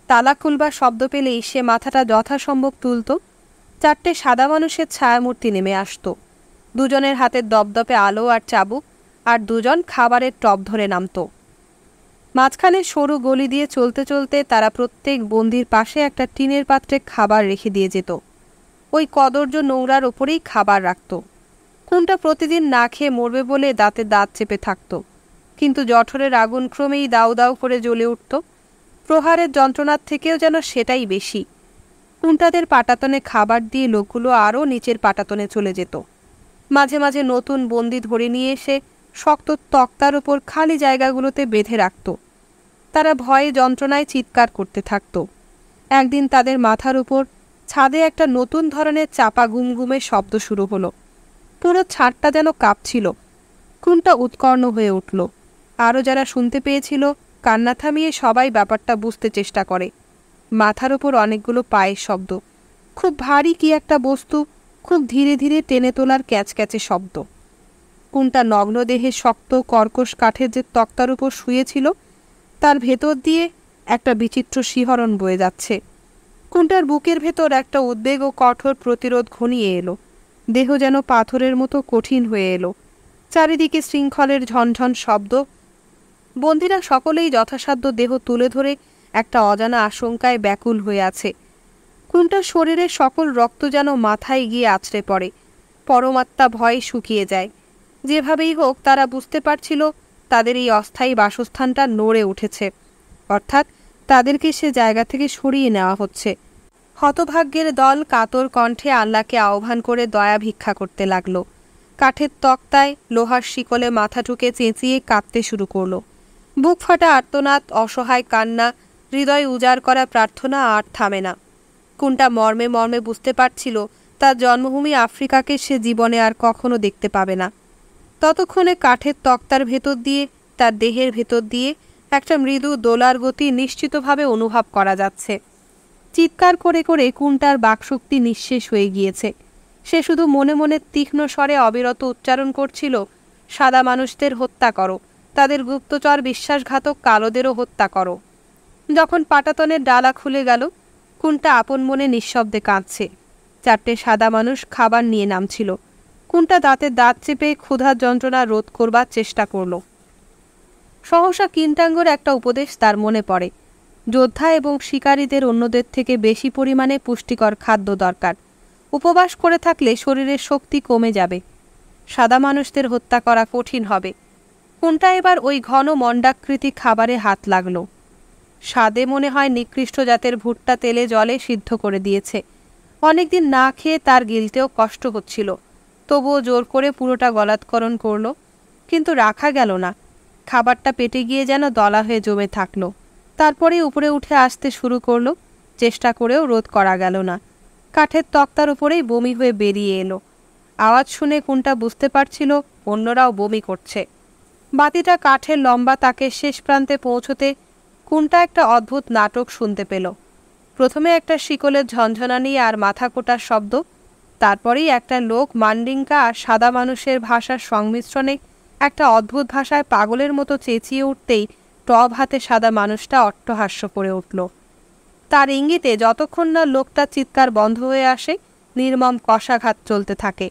তালা খুলবার শব্দ পেলেই সে মাথাটা যথাসম্ভব তুলত। 4টে সাদা মানুষের ছায়ামূর্তি নেমে আসত। দুজনের হাতের দপদপে আলো আর চাবুক, আর দুজন খাবারের টব ধরে নামত। মাঝখানে সরু গলি দিয়ে চলতে চলতে তারা প্রত্যেক বন্দির পাশে একটা টিনের পাত্রে খাবার রেখে দিয়ে যেত। ওই কদর্য নোংরার ওপরেই খাবার রাখত। কুনটা প্রতিদিন না খেয়ে মরবে বলে দাঁতে দাঁত চেপে থাকত, কিন্তু জঠরের আগুন ক্রমেই দাউ দাউ করে জ্বলে উঠত। প্রহারের যন্ত্রণার থেকেও যেন সেটাই বেশি। কুনটাদের পাটাতনে খাবার দিয়ে লোকগুলো আরও নিচের পাটাতনে চলে যেত। মাঝে মাঝে নতুন বন্দি ধরে নিয়ে এসে শক্ত তক্তার ওপর খালি জায়গাগুলোতে বেঁধে রাখত। তারা ভয়ে যন্ত্রণায় চিৎকার করতে থাকত। একদিন তাদের মাথার উপর ছাদে একটা নতুন ধরনের চাপা গুমগুমে শব্দ শুরু হলো। পুরো ছাদটা যেন কাঁপছিল। কুনটা উৎকর্ণ হয়ে উঠল। আরও যারা শুনতে পেয়েছিল কান্না থামিয়ে সবাই ব্যাপারটা বুঝতে চেষ্টা করে। মাথার ওপর অনেকগুলো পায়ের শব্দ, খুব ভারী কি একটা বস্তু খুব ধীরে ধীরে টেনে তোলার ক্যাচক্যাচে শব্দ। কুনটা নগ্ন দেহে শক্ত কর্কশ কাঠের যে তক্তার উপর শুয়েছিল তার ভেতর দিয়ে একটা বিচিত্র শিহরণ বয়ে যাচ্ছে। কুনটার বুকের ভেতর একটা উদ্বেগ ও কঠোর প্রতিরোধ ঘনিয়ে এলো। দেহ যেন পাথরের মতো কঠিন হয়ে এলো। চারিদিকে শৃঙ্খলের ঝনঝন শব্দ। বন্দীরা সকলেই যথাসাধ্য দেহ তুলে ধরে একটা অজানা আশঙ্কায় ব্যাকুল হয়ে আছে। কুনটার শরীরের সকল রক্ত যেন মাথায় গিয়ে আছড়ে পড়ে। পরমাত্মা ভয়ে শুকিয়ে যায়। যেভাবেই হোক তারা বুঝতে পারছিল তাদের এই অস্থায়ী বাসস্থানটা নড়ে উঠেছে, অর্থাৎ তাদেরকে সে জায়গা থেকে সরিয়ে নেওয়া হচ্ছে। হতভাগ্যের দল কাতর কণ্ঠে আল্লাহকে আহ্বান করে দয়া ভিক্ষা করতে লাগলো। কাঠের তক্তায় লোহার শিকলে মাথা ঠুকে চেঁচিয়ে কাঁদতে শুরু করলো। বুক ফাটা আর্তনাদ, অসহায় কান্না, হৃদয় উজাড় করা প্রার্থনা আর থামে না। কোনটা মর্মে মর্মে বুঝতে পারছিল তার জন্মভূমি আফ্রিকাকে সে জীবনে আর কখনো দেখতে পাবে না। ততক্ষণে কাঠের তক্তার ভেতর দিয়ে, তার দেহের ভেতর দিয়ে একটা মৃদু দোলার গতি নিশ্চিতভাবে অনুভব করা যাচ্ছে। চিৎকার করে করে কুন্টার বাকশক্তি নিঃশেষ হয়ে গিয়েছে। সে শুধু মনে মনে তীক্ষ্ণ স্বরে অবিরত উচ্চারণ করছিল, সাদা মানুষদের হত্যা করো, তাদের গুপ্তচর বিশ্বাসঘাতক কালোদেরও হত্যা করো। যখন পাটাতনের ডালা খুলে গেল, কুন্টা আপন মনে নিঃশব্দে কাঁদছে। 4টে সাদা মানুষ খাবার নিয়ে নামছিল। কুন্টা দাঁতে দাঁত চেপে ক্ষুধার যন্ত্রণা রোধ করবার চেষ্টা করল। সহসা কিন্টাঙ্গর একটা উপদেশ তার মনে পড়ে। যোদ্ধা এবং শিকারীদের অন্যদের থেকে বেশি পরিমাণে পুষ্টিকর খাদ্য দরকার। উপবাস করে থাকলে শরীরের শক্তি কমে যাবে। সাদা মানুষদের হত্যা করা কঠিন হবে। কুন্টা এবার ওই ঘন মণ্ডাকৃতি খাবারে হাত লাগল। স্বাদে মনে হয় নিকৃষ্ট জাতের ভুট্টা তেলে জলে সিদ্ধ করে দিয়েছে। অনেকদিন না খেয়ে তার গিলতেও কষ্ট হচ্ছিল, তবুও জোর করে পুরোটা গলাৎকরণ করল। কিন্তু রাখা গেল না। খাবারটা পেটে গিয়ে যেন দলা হয়ে জমে থাকলো। তারপরেই উপরে উঠে আসতে শুরু করলো। চেষ্টা করেও রোধ করা গেল না। কাঠের তক্তার উপরেই বমি হয়ে বেরিয়ে এলো। আওয়াজ শুনে কোনটা বুঝতে পারছিল অন্যরাও বমি করছে। বাতিটা কাঠের লম্বা তাকের শেষ প্রান্তে পৌঁছতে কোনটা একটা অদ্ভুত নাটক শুনতে পেল। প্রথমে একটা শিকলের ঝনঝনানি আর মাথা কোটার শব্দ, তারপরেই একটা লোক মান্ডিঙ্কা আর সাদা মানুষের ভাষার সংমিশ্রণে একটা অদ্ভুত ভাষায় পাগলের মতো চেঁচিয়ে উঠতেই টব হাতে সাদা মানুষটা অট্টহাস্য করে উঠল। তার ইঙ্গিতে যতক্ষণ না লোকটার চিৎকার বন্ধ হয়ে আসে, নির্মম কষাঘাত চলতে থাকে।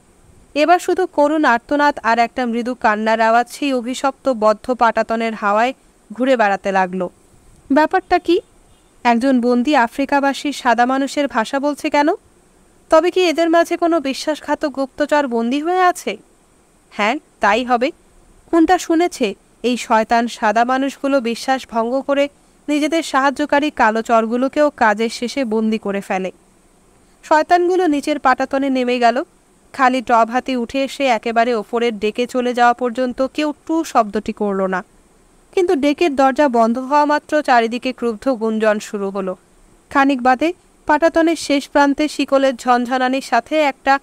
এবার শুধু করুণ আর্তনাদ আর একটা মৃদু কান্নার আওয়াজ সেই অভিশপ্ত বদ্ধ পাটাতনের হাওয়ায় ঘুরে বেড়াতে লাগলো। ব্যাপারটা কি? একজন বন্দি আফ্রিকাবাসী সাদা মানুষের ভাষা বলছে কেন? তবে কি এদের মাঝে কোনো বিশ্বাসঘাতক গুপ্তচর বন্দী হয়ে আছে? হ্যাঁ, তাই হবে। কোনটা শুনেছে এই শয়তান সাদা মানুষগুলো বিশ্বাস ভঙ্গ করে নিজেদের সাহায্যকারী কালো চরগুলোকেও কাজের শেষে বন্দি করে ফেলে। শয়তানগুলো নিচের পাটাতনে নেমে গেল। খালি টব হাতে উঠে এসে একেবারে ওপরের ডেকে চলে যাওয়া পর্যন্ত কেউ টু শব্দটি করল না। কিন্তু ডেকের দরজা বন্ধ হওয়া মাত্র চারিদিকে ক্রুদ্ধ গুঞ্জন শুরু হলো। খানিক বাদে পাটাতনের শেষ প্রান্তে শিকলের ঝনঝনানির সাথে একটা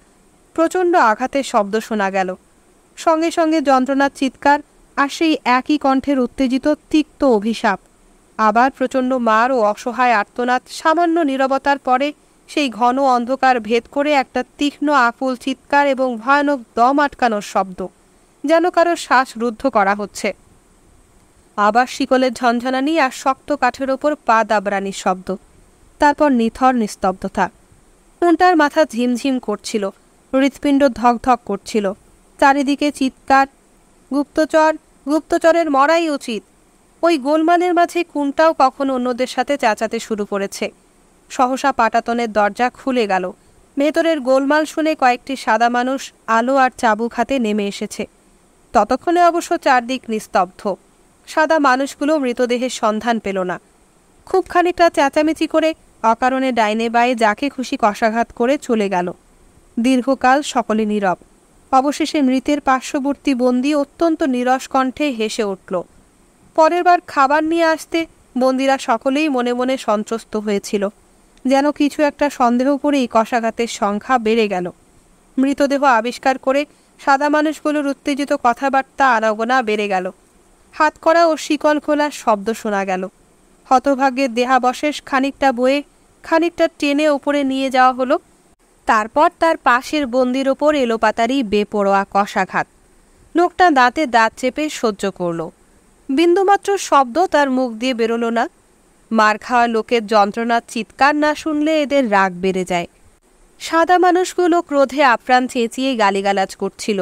প্রচণ্ড আঘাতের শব্দ শোনা গেল। সঙ্গে সঙ্গে যন্ত্রণার চিৎকার আর সেই একই কণ্ঠের উত্তেজিত তিক্ত অভিশাপ। আবার প্রচণ্ড মার ও অসহায় আর্তনাদ। সামান্য নীরবতার পরে সেই ঘন অন্ধকার ভেদ করে একটা তীক্ষ্ণ আকুল চিৎকার এবং ভয়ানক দম আটকানোর শব্দ, যেন কারো শ্বাস রুদ্ধ করা হচ্ছে। আবার শিকলের ঝনঝনানি আর শক্ত কাঠের ওপর পা দাবরানির শব্দ। তারপর নিথর নিস্তব্ধতা। কোনটার মাথা ঝিমঝিম করছিল, হৃৎপিণ্ড ধকধক করছিল। চারিদিকে চিৎকার, গুপ্তচর, গুপ্তচরের মরাই উচিত। ওই গোলমালের মাঝে কোনটাও কখন অন্যদের সাথে চেঁচাতে শুরু করেছে। সহসা পাটাতনের দরজা খুলে গেল। ভেতরের গোলমাল শুনে কয়েকটি সাদা মানুষ আলো আর চাবুক হাতে নেমে এসেছে। ততক্ষণে অবশ্য চারদিক নিস্তব্ধ। সাদা মানুষগুলো মৃতদেহের সন্ধান পেল না। খুব খানিকটা চেঁচামেচি করে অকারণে ডাইনে বায়ে যাকে খুশি কষাঘাত করে চলে গেল। দীর্ঘকাল সকলে নীরব। অবশেষে মৃতের পার্শ্ববর্তী বন্দী অত্যন্ত নিরস কণ্ঠে হেসে উঠল। পরের বার খাবার নিয়ে আসতে বন্দীরা সকলেই মনে মনে সন্ত্রস্ত হয়েছিল, যেন কিছু একটা সন্দেহ করেই কষাঘাতের সংখ্যা বেড়ে গেল। মৃতদেহ আবিষ্কার করে সাদা মানুষগুলোর উত্তেজিত কথাবার্তা আনাগোনা বেড়ে গেল। হাতকড়া ও শিকল খোলার শব্দ শোনা গেল। হতভাগ্যের দেহাবশেষ খানিকটা বয়ে খানিকটা টেনে ওপরে নিয়ে যাওয়া হলো। তারপর তার পাশের বন্দির ওপর এলোপাতারি বেপরোয়া কষাঘাত। লোকটা দাঁতে দাঁত চেপে সহ্য করল। বিন্দুমাত্র শব্দ তার মুখ দিয়ে বেরোলো না। মার খাওয়া লোকের যন্ত্রণার চিৎকার না শুনলে এদের রাগ বেড়ে যায়। সাদা মানুষগুলো ক্রোধে আপ্রাণ চেঁচিয়ে গালিগালাজ করছিল।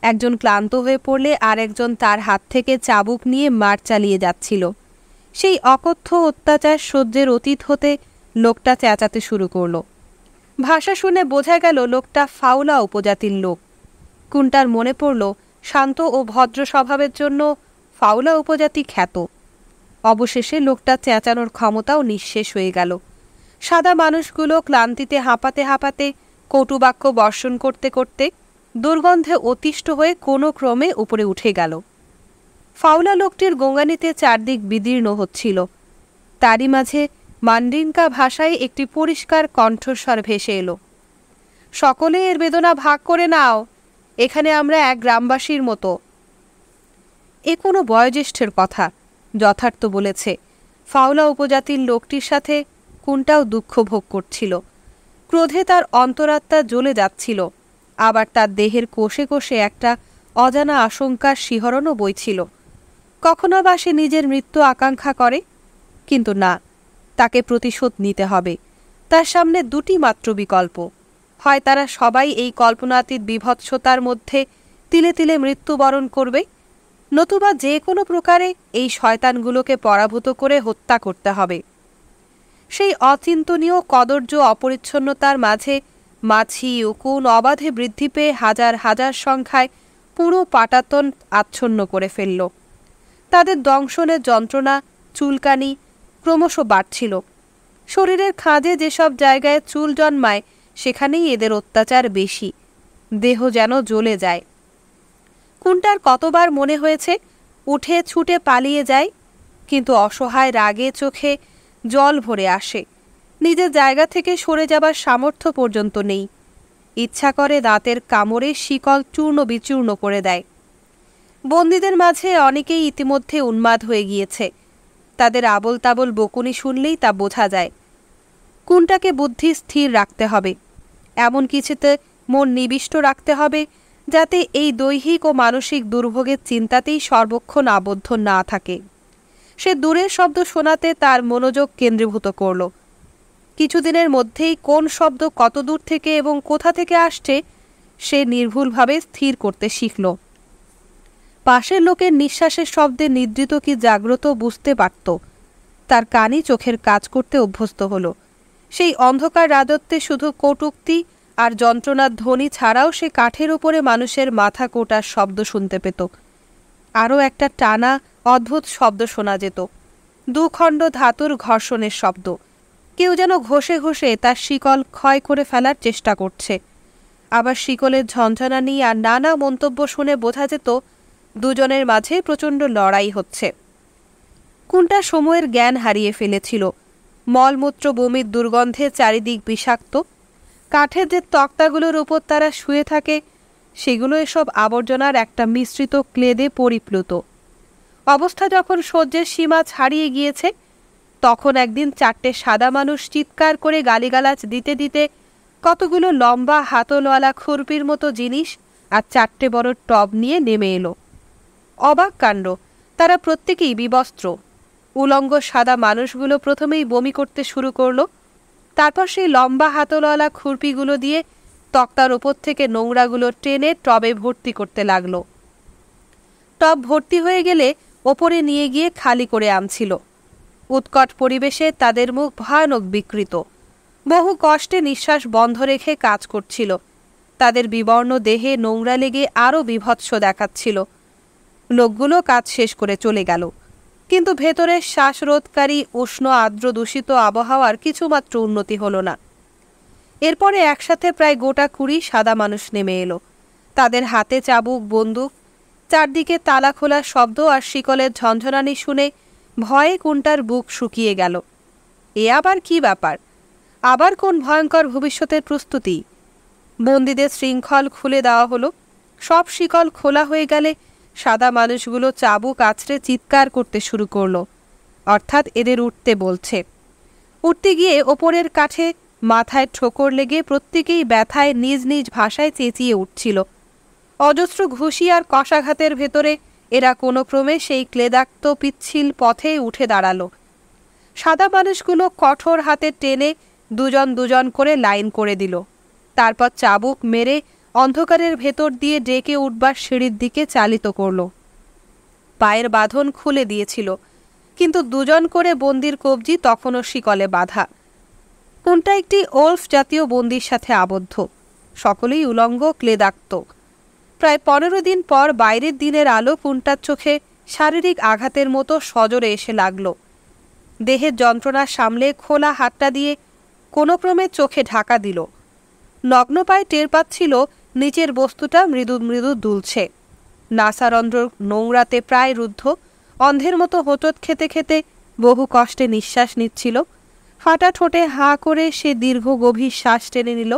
একজন ক্লান্ত হয়ে পড়লে আর একজন তার হাত থেকে চাবুক নিয়ে মার চালিয়ে যাচ্ছিল। সেই অকথ্য অত্যাচার সহ্যের অতীত হতে লোকটা চেঁচাতে শুরু করল। ভাষা শুনে বোঝা গেল লোকটা ফাউলা উপজাতির লোক। কুন্টার মনে পড়ল শান্ত ও ভদ্র স্বভাবের জন্য ফাউলা উপজাতি খ্যাত। অবশেষে লোকটা চেঁচানোর ক্ষমতাও নিঃশেষ হয়ে গেল। সাদা মানুষগুলো ক্লান্তিতে হাঁপাতে হাঁপাতে কটুবাক্য বর্ষণ করতে করতে দুর্গন্ধে অতিষ্ঠ হয়ে কোনো ক্রমে উপরে উঠে গেল। ফাউলা লোকটির গোঙানিতে চারদিক বিদীর্ণ হচ্ছিল। তারই মাঝে মান্ডিনকা ভাষায় একটি পরিষ্কার কণ্ঠস্বর ভেসে এলো, সকলে এর বেদনা ভাগ করে নাও, এখানে আমরা এক গ্রামবাসীর মতো। এ কোনো বয়োজ্যেষ্ঠের কথা, যথার্থ বলেছে। ফাউলা উপজাতির লোকটির সাথে কুন্টাও দুঃখ ভোগ করছিল। ক্রোধে তার অন্তরাত্মা জ্বলে যাচ্ছিল, আবার তার দেহের কোষে কোষে একটা অজানা আশঙ্কার শিহরণও বইছিল। কখনো বা সে নিজের মৃত্যু আকাঙ্ক্ষা করে, কিন্তু না, তাকে প্রতিশোধ নিতে হবে। তার সামনে দুটি মাত্র বিকল্প, হয় তারা সবাই এই কল্পনাতীত বিভৎসতার মধ্যে তিলে তিলে মৃত্যুবরণ করবে, নতুবা যে কোনো প্রকারে এই শয়তানগুলোকে পরাভূত করে হত্যা করতে হবে। সেই অচিন্তনীয় কদর্য অপরিচ্ছন্নতার মাঝে মাছি উকুন অবাধে বৃদ্ধি পেয়ে হাজার হাজার সংখ্যায় পুরো পাটাতন আচ্ছন্ন করে ফেলল। তাদের দংশনের যন্ত্রণা, চুলকানি ক্রমশ বাড়ছিল। শরীরের খাঁজে যেসব জায়গায় চুল জন্মায় সেখানেই এদের অত্যাচার বেশি। দেহ যেন জ্বলে যায়। কুন্টার কতবার মনে হয়েছে উঠে ছুটে পালিয়ে যায়, কিন্তু অসহায় রাগে চোখে জল ভরে আসে। নিজের জায়গা থেকে সরে যাবার সামর্থ্য পর্যন্ত নেই। ইচ্ছা করে দাঁতের কামড়ে শিকল চূর্ণ বিচূর্ণ করে দেয়। বন্দীদের মাঝে অনেকেই ইতিমধ্যে উন্মাদ হয়ে গিয়েছে। তাদের আবল তাবল বকুনি শুনলেই তা বোঝা যায়। কুন্টাকে বুদ্ধি স্থির রাখতে হবে, এমন কিছুতে মন নিবিষ্ট রাখতে হবে যাতে এই দৈহিক ও মানসিক দুর্ভোগের চিন্তাতেই সর্বক্ষণ আবদ্ধ না থাকে। সে দূরের শব্দ শোনাতে তার মনোযোগ কেন্দ্রীভূত করল। কিছুদিনের মধ্যেই কোন শব্দ কত দূর থেকে এবং কোথা থেকে আসছে সে নির্ভুলভাবে স্থির করতে শিখল। পাশের লোকের নিঃশ্বাসের শব্দে নিদ্রিত কি জাগ্রত বুঝতে পারত। তার কানই চোখের কাজ করতে অভ্যস্ত হল। সেই অন্ধকার রাজত্বে শুধু কটূক্তি আর যন্ত্রণার ধ্বনি ছাড়াও সে কাঠের উপরে মানুষের মাথা কোটার শব্দ শুনতে পেত। আরও একটা টানা অদ্ভুত শব্দ শোনা যেত, দুখণ্ড ধাতুর ঘর্ষণের শব্দ। কেউ যেন ঘষে ঘষে তার শিকল ক্ষয় করে ফেলার চেষ্টা করছে। আবার শিকলের ঝনঝনানি আর নানা মন্তব্য শুনে বোঝা যেত দুজনের মাঝে প্রচণ্ড লড়াই হচ্ছে। কুন্টা সময়ের জ্ঞান হারিয়ে ফেলেছিল। মলমূত্র বমির দুর্গন্ধে চারিদিক বিষাক্ত। কাঠের যে তক্তাগুলোর উপর তারা শুয়ে থাকে সেগুলো এসব আবর্জনার একটা মিশ্রিত ক্লেদে পরিপ্লুত। অবস্থা যখন সহ্যের সীমা ছাড়িয়ে গিয়েছে, তখন একদিন চারটে সাদা মানুষ চিৎকার করে গালিগালাজ দিতে দিতে কতগুলো লম্বা হাতলওয়ালা খুরপির মতো জিনিস আর চারটে বড় টব নিয়ে নেমে এলো। অবাক কাণ্ড, তারা প্রত্যেকেই বিবস্ত্র। উলঙ্গ সাদা মানুষগুলো প্রথমেই বমি করতে শুরু করলো। তারপর সেই লম্বা হাতলওয়ালা খুরপিগুলো দিয়ে তক্তার ওপর থেকে নোংরাগুলো টেনে টবে ভর্তি করতে লাগলো। টব ভর্তি হয়ে গেলে ওপরে নিয়ে গিয়ে খালি করে আনছিল। উৎকট পরিবেশে তাদের মুখ ভয়ানক বিকৃত। বহু কষ্টে নিঃশ্বাস বন্ধ রেখে কাজ করছিল। তাদের বিবর্ণ দেহে নোংরা লেগে আরও বিভৎস দেখাচ্ছিল। লোকগুলো কাজ শেষ করে চলে গেল, কিন্তু ভেতরে শ্বাসরোধকারী উষ্ণ আর্দ্র দূষিত আবহাওয়ার কিছুমাত্র উন্নতি হলো না। এরপরে একসাথে প্রায় গোটা 20 সাদা মানুষ নেমে এলো। তাদের হাতে চাবুক, বন্দুক। চারদিকে তালা খোলার শব্দ আর শিকলের ঝনঝনানি শুনে ভয়ে কুন্টার বুক শুকিয়ে গেল। এ আবার কি ব্যাপার? আবার কোন ভয়ঙ্কর ভবিষ্যতের প্রস্তুতি? বন্দীদের শৃঙ্খল খুলে দেওয়া হলো। সব শিকল খোলা হয়ে গেলে সাদা মানুষগুলো চাবুক আছড়ে চিৎকার করতে শুরু করলো, অর্থাৎ এদের উঠতে বলছে। উঠতে গিয়ে ওপরের কাঠে মাথায় ঠোকর লেগে প্রত্যেকেই ব্যথায় নিজ নিজ ভাষায় চেঁচিয়ে উঠছিল। অজস্র ঘুষি আর কষাঘাতের ভেতরে এরা কোনো ক্রমে সেই ক্লেদাক্ত পিচ্ছিল পথে উঠে দাঁড়ালো। সাদা মানুষগুলো কঠোর হাতে টেনে দুজন দুজন করে লাইন করে দিল। তারপর চাবুক মেরে অন্ধকারের ভেতর দিয়ে ডেকে উঠবার সিঁড়ির দিকে চালিত করল। পায়ের বাঁধন খুলে দিয়েছিল, কিন্তু দুজন করে বন্দির কবজি তখনও শিকলে বাঁধা। কোনটা একটি ওলফ জাতীয় বন্দির সাথে আবদ্ধ, সকলেই উলঙ্গ, ক্লেদাক্ত। প্রায় 15 দিন পর বাইরের দিনের আলো কোনটার চোখে শারীরিক আঘাতের মতো সজোরে এসে লাগল। দেহের যন্ত্রণা সামলে খোলা হাতটা দিয়ে কোনো ক্রমে চোখে ঢাকা দিল। নগ্ন পায়ে টের পাচ্ছিল নিচের বস্তুটা মৃদু মৃদু দুলছে। নাসারন্ধ্র নোংরাতে প্রায় রুদ্ধ, অন্ধের মতো হোঁচট খেতে খেতে বহু কষ্টে নিঃশ্বাস নিচ্ছিল। ফাটা ঠোঁটে হাঁ করে সে দীর্ঘ গভীর শ্বাস টেনে নিল।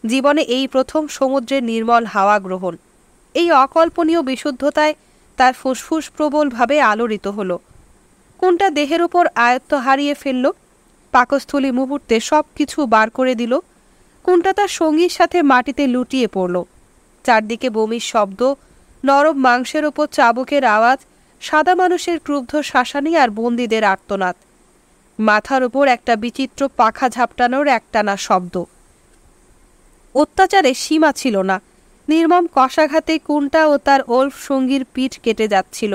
জীবনে এই প্রথম সমুদ্রের নির্মল হাওয়া গ্রহণ। এই অকল্পনীয় বিশুদ্ধতায় তার ফুসফুস প্রবলভাবে আলোড়িত হল। কোনটা দেহের উপর আয়ত্ত হারিয়ে ফেলল। পাকস্থলী মুহূর্তে সব কিছু বার করে দিল। কোনটা তার সঙ্গীর সাথে মাটিতে লুটিয়ে পড়ল। চারদিকে বমির শব্দ, নরম মাংসের ওপর চাবুকের আওয়াজ, সাদা মানুষের ক্রুব্ধ শাসানি আর বন্দীদের আর্তনাদ। মাথার ওপর একটা বিচিত্র পাখা ঝাপটানোর একটানা শব্দ। অত্যাচারে সীমা ছিল না। নির্মম কষাঘাতে কোনটা ও তার ওলফ সঙ্গীর পিঠ কেটে যাচ্ছিল।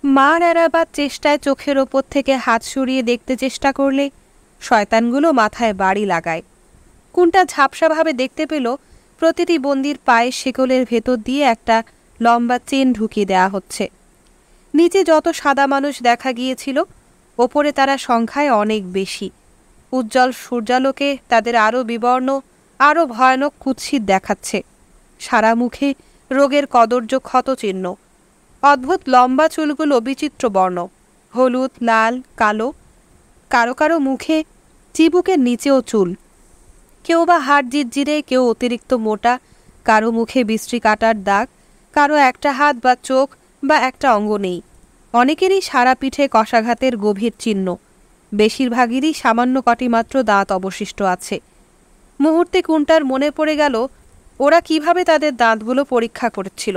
মার এড়াবার চেষ্টায় চোখের ওপর থেকে হাত সরিয়ে দেখতে চেষ্টা করলে শয়তানগুলো মাথায় বাড়ি লাগায়। কোনটা ঝাপসাভাবে দেখতে পেল প্রতিটি বন্দির পায়ে শেকলের ভেতর দিয়ে একটা লম্বা চেন ঢুকিয়ে দেয়া হচ্ছে। নিচে যত সাদা মানুষ দেখা গিয়েছিল, ওপরে তারা সংখ্যায় অনেক বেশি। উজ্জ্বল সূর্যালোকে তাদের আরও বিবর্ণ, আরও ভয়ানক কুৎসিত দেখাচ্ছে। সারা মুখে রোগের কদর্য ক্ষতচিহ্ন। অদ্ভুত লম্বা চুলগুলো বিচিত্র বর্ণ, হলুদ, লাল, কালো। কারো কারো মুখে চিবুকের নিচেও চুল। কেউ বা হাড় জিরজিরে, কেউ অতিরিক্ত মোটা, কারো মুখে বিশ্রী কাটার দাগ, কারো একটা হাত বা চোখ বা একটা অঙ্গ নেই। অনেকেরই সারা পিঠে কষাঘাতের গভীর চিহ্ন। বেশিরভাগেরই সামান্য কটি মাত্র দাঁত অবশিষ্ট আছে। মুহূর্তে কোনটার মনে পড়ে গেল ওরা কিভাবে তাদের দাঁতগুলো পরীক্ষা করছিল।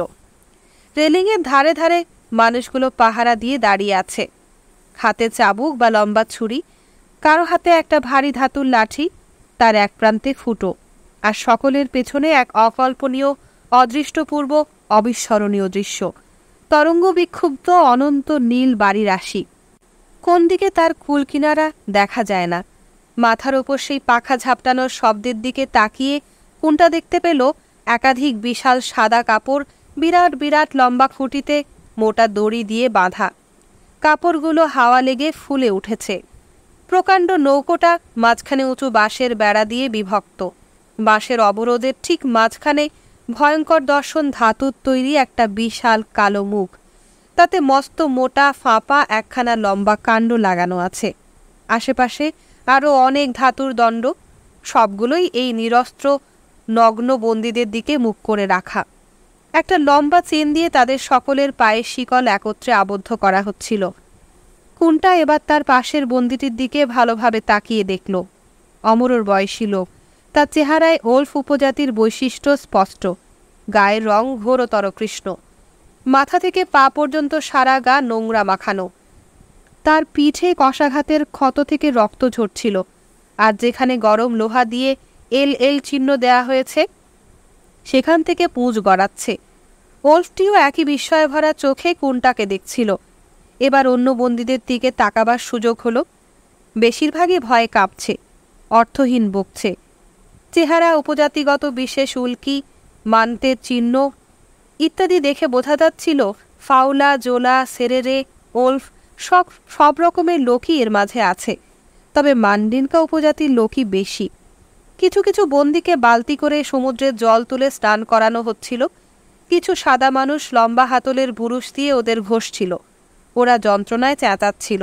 রেলিংয়ের ধারে ধারে মানুষগুলো পাহারা দিয়ে দাঁড়িয়ে আছে। হাতে চাবুক বা লম্বা ছুরি, কারো হাতে একটা ভারী ধাতুর লাঠি, তার এক প্রান্তে ফুটো, আর সকলের পেছনে এক অকল্পনীয়, অদৃষ্টপূর্ব, অবিস্মরণীয় দৃশ্য। তরঙ্গ বিক্ষুব্ধ অনন্ত নীল বাড়ি রাশি। কোন দিকে তার কুল কিনারা দেখা যায় না। মাথার ওপর সেই পাখা ঝাপটানোর শব্দের দিকে তাকিয়ে কোনটা দেখতে পেল একাধিক বিশাল সাদা কাপড় বিরাট বিরাট লম্বা খুঁটিতে মোটা দড়ি দিয়ে বাঁধা। কাপড়গুলো হাওয়া লেগে ফুলে উঠেছে। প্রকাণ্ড নৌকোটা মাঝখানে উঁচু বাঁশের বেড়া দিয়ে বিভক্ত। বাঁশের অবরোধের ঠিক মাঝখানে ভয়ঙ্কর দর্শন ধাতুর তৈরি একটা বিশাল কালো মুখ। তাতে মস্ত মোটা ফাঁপা একখানা লম্বা কাণ্ড লাগানো আছে। আশেপাশে আরও অনেক ধাতুর দণ্ড, সবগুলোই এই নিরস্ত্র নগ্ন বন্দীদের দিকে মুখ করে রাখা। একটা লম্বা চেন দিয়ে তাদের সকলের পায়ের শিকল একত্রে আবদ্ধ করা হচ্ছিল। কোনটা এবার তার পাশের বন্দীটির দিকে ভালোভাবে তাকিয়ে দেখল। অমরর বয়সী লোক, তার চেহারায় ওলফ উপজাতির বৈশিষ্ট্য স্পষ্ট। গায়ের রং ঘোরতর কৃষ্ণ। মাথা থেকে পা পর্যন্ত সারা গা নোংরা মাখানো। তার পিঠে কষাঘাতের ক্ষত থেকে রক্ত ঝরছিল, আর যেখানে গরম লোহা দিয়ে এল চিহ্ন দেয়া হয়েছে সেখান থেকে পুঁজ গড়াচ্ছে। ওলফটিও একই বিস্ময়ে ভরা চোখে কোনটাকে দেখছিল। এবার অন্য বন্দীদের দিকে তাকাবার সুযোগ হলো। বেশিরভাগই ভয়ে কাঁপছে, অর্থহীন বকছে। চেহারা উপজাতিগত বিশেষ উল্কি, মান্তের চিহ্ন ইত্যাদি দেখে বোঝা যাচ্ছিল ফাউলা, জোলা, সেরেরে, ওলফ সব রকমের লোকই এর মাঝে আছে। তবে মান্ডিনকা উপজাতির লোকই বেশি। কিছু কিছু বন্দীকে বালতি করে সমুদ্রের জল তুলে স্নান করানো হচ্ছিল। কিছু সাদা মানুষ লম্বা হাতলের বুরুশ দিয়ে ওদের ঘষছিল। ওরা যন্ত্রণায় চেঁচাচ্ছিল।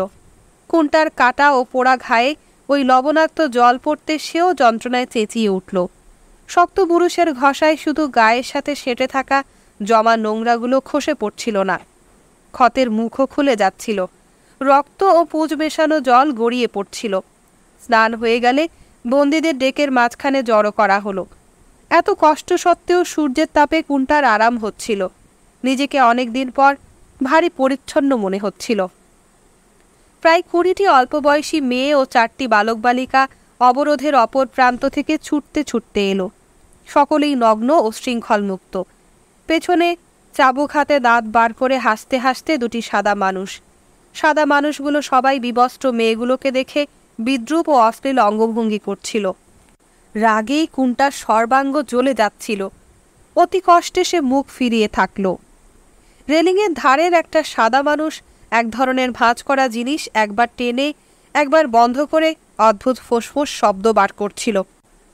কোনটার কাটা ও পোড়া ঘায়ে ওই লবণাক্ত জল পড়তে সেও যন্ত্রণায় চেঁচিয়ে উঠল। শক্ত বুরুশের ঘষায় শুধু গায়ের সাথে সেঁটে থাকা জমা নোংরাগুলো খসে পড়ছিল না, ক্ষতের মুখও খুলে যাচ্ছিল। রক্ত ও পুঁজ মেশানো জল গড়িয়ে পড়ছিল। স্নান হয়ে গেলে বন্দীদের ডেকের মাঝখানে জড়ো করা হলো। এত কষ্ট সত্ত্বেও সূর্যের তাপে কোনটার আরাম হচ্ছিল। নিজেকে অনেক দিন পর ভারী পরিচ্ছন্ন মনে হচ্ছিল। প্রায় 20টি অল্প বয়সী মেয়ে ও 4টি বালক বালিকা অবরোধের অপর প্রান্ত থেকে ছুটতে ছুটতে এলো। সকলেই নগ্ন ও শৃঙ্খলমুক্ত। পেছনে চাবুক হাতে দাঁত বার করে হাসতে হাসতে দুটি সাদা মানুষ। সাদা মানুষগুলো সবাই বিবস্ত্র মেয়েগুলোকে দেখে বিদ্রূপ ও অশ্লীল অঙ্গভঙ্গি করছিল। রাগেই কুন্টার সর্বাঙ্গ জ্বলে যাচ্ছিল। অতি কষ্টে সে মুখ ফিরিয়ে থাকল। রেলিংয়ের ধারের একটা সাদা মানুষ এক ধরনের ভাঁজ করা জিনিস একবার টেনে একবার বন্ধ করে অদ্ভুত ফোঁস শব্দ বার করছিল,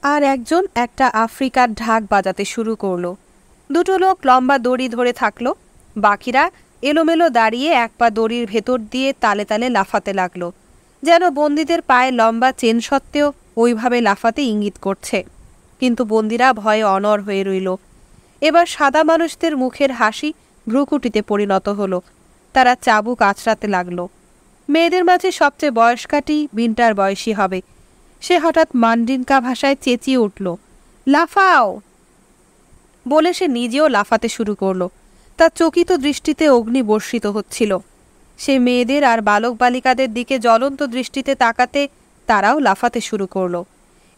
আর একজন একটা আফ্রিকার ঢাক বাজাতে শুরু করলো। দুটো লোক লম্বা দড়ি ধরে থাকলো, বাকিরা এলোমেলো দাঁড়িয়ে এক পা দড়ির ভেতর দিয়ে তালে তালে লাফাতে লাগলো, যেন বন্দীদের পায়ে লম্বা চেন সত্ত্বেও ওইভাবে লাফাতে ইঙ্গিত করছে। কিন্তু বন্দীরা ভয়ে অনড় হয়ে রইল। এবার সাদা মানুষদের মুখের হাসি ভ্রুকুটিতে পরিণত হলো। তারা চাবুক আঁচড়াতে লাগলো। মেয়েদের মাঝে সবচেয়ে বয়স্কাটি বিন্টার বয়সী হবে। সে হঠাৎ মান্ডিনকা ভাষায় চেঁচিয়ে উঠল, লাফাও বলে সে নিজেও লাফাতে শুরু করল। তার চকিত দৃষ্টিতে অগ্নি বর্ষিত হচ্ছিল। সে মেয়েদের আর বালক বালিকাদের দিকে জ্বলন্ত দৃষ্টিতে তাকাতে তারাও লাফাতে শুরু করল।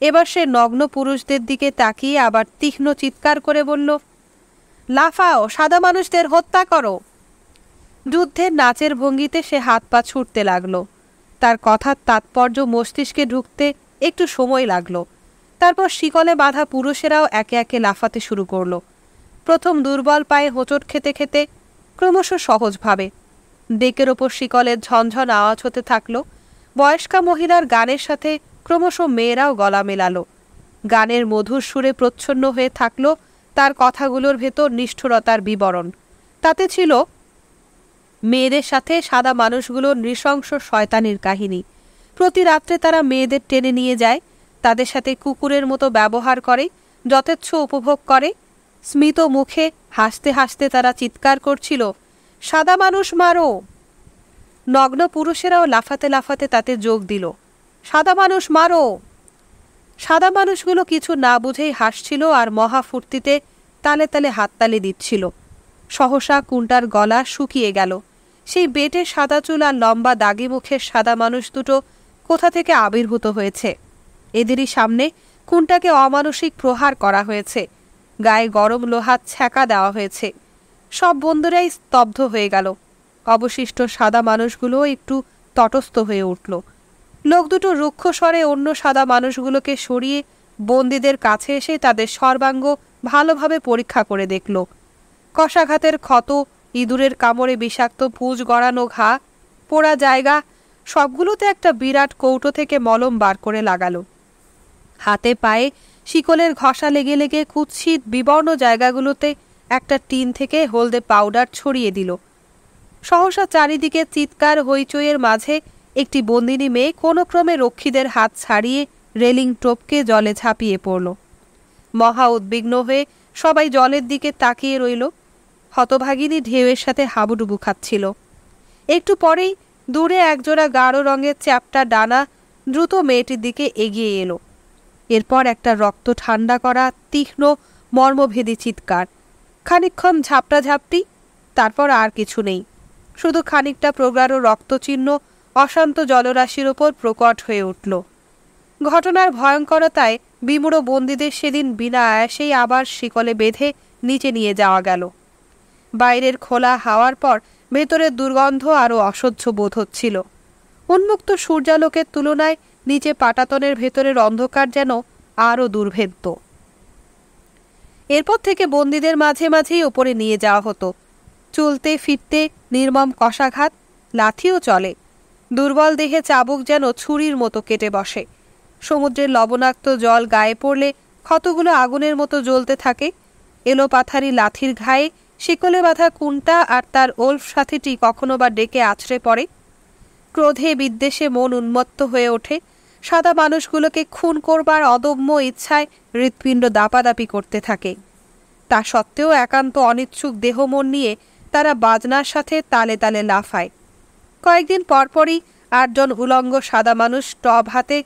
এবার সে নগ্ন পুরুষদের দিকে তাকিয়ে আবার তীক্ষ্ণ চিৎকার করে বলল, লাফাও, সাদা মানুষদের হত্যা করো। যুদ্ধের নাচের ভঙ্গিতে সে হাত পা ছুটতে লাগল। তার কথার তাৎপর্য মস্তিষ্কে ঢুকতে একটু সময় লাগল। তারপর শিকলে বাঁধা পুরুষেরাও একে একে লাফাতে শুরু করল। প্রথম দুর্বল পায়ে হোঁচট খেতে খেতে, ক্রমশ সহজভাবে। ডেকের ওপর শিকলের ঝনঝন আওয়াজ হতে থাকল। বয়স্কা মহিলার গানের সাথে ক্রমশ মেয়েরাও গলা মেলালো। গানের মধুর সুরে প্রচ্ছন্ন হয়ে থাকল তার কথাগুলোর ভেতর নিষ্ঠুরতার বিবরণ। তাতে ছিল মেয়েদের সাথে সাদা মানুষগুলোর নৃশংস শয়তানির কাহিনী। প্রতি রাত্রে তারা মেয়েদের টেনে নিয়ে যায়, তাদের সাথে কুকুরের মতো ব্যবহার করে, যথেচ্ছ উপভোগ করে। স্মিত মুখে হাসতে হাসতে তারা চিৎকার করছিল, সাদা মানুষ মারো। নগ্ন পুরুষেরাও লাফাতে লাফাতে তাতে যোগ দিল, সাদা মানুষ মারো। সাদা মানুষগুলো কিছু না বুঝেই হাসছিল আর মহা ফুর্তিতে তালে তালে হাততালি দিচ্ছিল। সহসা কুন্টার গলা শুকিয়ে গেল। সেই বেটে সাদা চুল আর লম্বা দাগি মুখের সাদা মানুষ দুটো কোথা থেকে আবির্ভূত হয়েছে। এদেরই সামনে কুন্টাকে অমানসিক প্রহার করা হয়েছে। গায়ে গরম লোহার ছ্যাঁকা দেওয়া হয়েছে। সব বন্ধুরাই স্তব্ধ হয়ে গেল। অবশিষ্ট সাদা মানুষগুলোও একটু তটস্থ হয়ে উঠল। লোক দুটো রুক্ষ স্বরে অন্য সাদা মানুষগুলোকে সরিয়ে বন্দীদের কাছে এসে তাদের সর্বাঙ্গ ভালোভাবে পরীক্ষা করে দেখল। কষাঘাতের ক্ষত, ইঁদুরের কামড়ে বিষাক্ত পুঁজ গড়ানো ঘা, পোড়া জায়গা, সবগুলোতে একটা বিরাট কৌটো থেকে মলম বার করে লাগালো। হাতে পায়ে শিকলের ঘষা লেগে লেগে কুৎসিত বিবর্ণ জায়গাগুলোতে একটা টিন থেকে হলদে পাউডার ছড়িয়ে দিল। সহসা চারিদিকে চিৎকার হইচইয়ের মাঝে একটি বন্দিনী মেয়ে কোনো ক্রমে রক্ষীদের হাত ছাড়িয়ে রেলিং টপকে জলে ঝাঁপিয়ে পড়ল। মহা উদ্বিগ্ন হয়ে সবাই জলের দিকে তাকিয়ে রইল। হতভাগিনী ঢেউয়ের সাথে হাবুডুবু খাচ্ছিল। একটু পরেই দূরে একজোড়া গাঢ় রঙের চ্যাপ্টা ডানা দ্রুত মেয়েটির দিকে এগিয়ে এলো। এরপর একটা রক্ত ঠান্ডা করা তীক্ষ্ণ মর্মভেদী চিৎকার, খানিকক্ষণ ঝাপটাঝাপটি, তারপর আর কিছু নেই। শুধু খানিকটা প্রগাঢ় রক্তচিহ্ন অশান্ত জলরাশির ওপর প্রকট হয়ে উঠল। ঘটনার ভয়ঙ্করতায় বিমূঢ় বন্দীদের সেদিন বিনা আয়াসেই আবার শিকলে বেঁধে নিচে নিয়ে যাওয়া গেল। বাইরের খোলা হাওয়ার পর ভেতরের দুর্গন্ধ আরও অসহ্য বোধ হচ্ছিল। উন্মুক্ত সূর্যালোকের তুলনায় নিচে পাটাতনের ভেতরের অন্ধকার যেন আরও দুর্ভেদ্য। এরপর থেকে বন্দীদের মাঝে মাঝেই ওপরে নিয়ে যাওয়া হতো। চলতে ফিরতে নির্মম কষাঘাত, লাথিও চলে। দুর্বল দেহে চাবুক যেন ছুরির মতো কেটে বসে। সমুদ্রের লবণাক্ত জল গায়ে পড়লে ক্ষতগুলো আগুনের মতো জ্বলতে থাকে। এলোপাথারি লাথির ঘায়ে শিকলে বাঁধা কুন্টা আর তার ওল্ফ সাথীটি কখনো বা ডেকে আছড়ে পড়ে। ক্রোধে বিদ্বেষে মন উন্মত্ত হয়ে ওঠে। সাদা মানুষগুলোকে খুন করবার অদম্য ইচ্ছায় হৃৎপিণ্ড দাপাদাপি করতে থাকে। তা সত্ত্বেও একান্ত অনিচ্ছুক দেহ মন নিয়ে তারা বাজনার সাথে তালে তালে লাফায়। কয়েকদিন পরপরই 8 জন উলঙ্গ সাদা মানুষ টব হাতে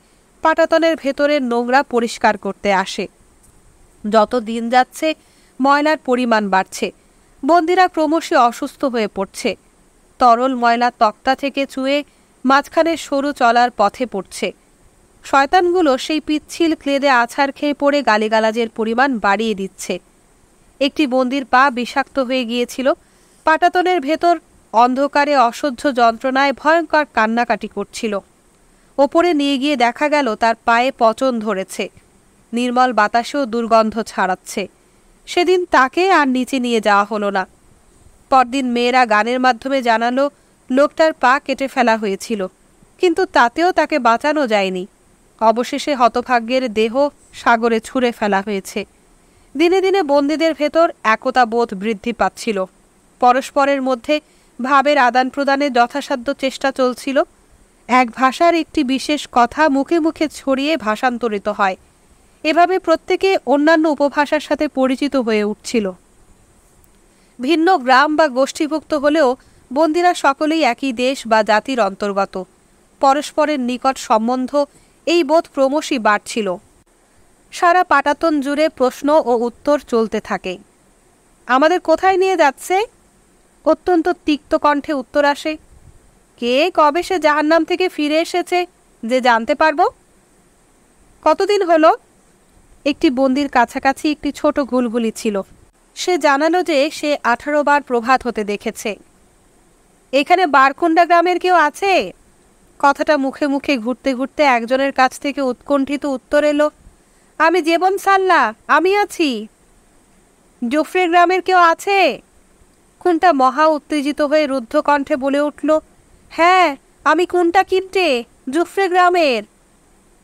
পাটাতনের ভেতরের নোংরা পরিষ্কার করতে আসে। যত দিন যাচ্ছে ময়লার পরিমাণ বাড়ছে। বন্দীরা ক্রমশই অসুস্থ হয়ে পড়ছে। তরল ময়লা তক্তা থেকে চুয়ে মাঝখানে সরু চলার পথে পড়ছে। শয়তানগুলো সেই পিচ্ছিল ক্লেদে আছাড় খেয়ে পড়ে গালিগালাজের পরিমাণ বাড়িয়ে দিচ্ছে। একটি বন্দির পা বিষাক্ত হয়ে গিয়েছিল। পাটাতনের ভেতর অন্ধকারে অসহ্য যন্ত্রণায় ভয়ঙ্কর কান্নাকাটি করছিল। ওপরে নিয়ে গিয়ে দেখা গেল তার পায়ে পচন ধরেছে, নির্মল বাতাসেও দুর্গন্ধ ছাড়াচ্ছে। সেদিন তাকে আর নিচে নিয়ে যাওয়া হলো না। পরদিন মেয়েরা গানের মাধ্যমে জানালো লোকটার পা কেটে ফেলা হয়েছিল, কিন্তু তাতেও তাকে বাঁচানো যায়নি। অবশেষে হতভাগ্যের দেহ সাগরে ছুঁড়ে ফেলা হয়েছে। দিনে দিনে বন্দীদের ভেতর একতা বোধ বৃদ্ধি পাচ্ছিল। পরস্পরের মধ্যে ভাবের আদান প্রদানের যথাসাধ্য চেষ্টা চলছিল। এক ভাষার একটি বিশেষ কথা মুখে মুখে ছড়িয়ে ভাষান্তরিত হয়। এভাবে প্রত্যেকে অন্যান্য উপভাষার সাথে পরিচিত হয়ে উঠছিল। ভিন্ন গ্রাম বা গোষ্ঠীভুক্ত হলেও বন্দীরা সকলেই একই দেশ বা জাতির অন্তর্গত। পরস্পরের নিকট সম্বন্ধ এই বোধ ক্রমশই বাড়ছিল। সারা পাটাতন জুড়ে প্রশ্ন ও উত্তর চলতে থাকে। আমাদের কোথায় নিয়ে যাচ্ছে? অত্যন্ত তিক্ত কণ্ঠে উত্তর আসে। কে কবে সে জাহান্নাম থেকে ফিরে এসেছে যে জানতে পারবো? কতদিন হলো? একটি বন্দির কাছাকাছি একটি ছোট গুলগুলি ছিল। সে জানালো যে সে 18 বার প্রভাত হতে দেখেছে। এখানে বারকুন্ডা গ্রামের কেউ আছে? কথাটা মুখে মুখে ঘুরতে ঘুরতে একজনের কাছ থেকে উৎকণ্ঠিত উত্তর এলো, আমি জীবন সাল্লা, আমি আছি। জোফরে গ্রামের কেউ আছে? কুন্টা মহা উত্তেজিত হয়ে রুদ্ধ কণ্ঠে বলে উঠল, হ্যাঁ, আমি কুন্টা কিন্টে, জোফরে গ্রামের।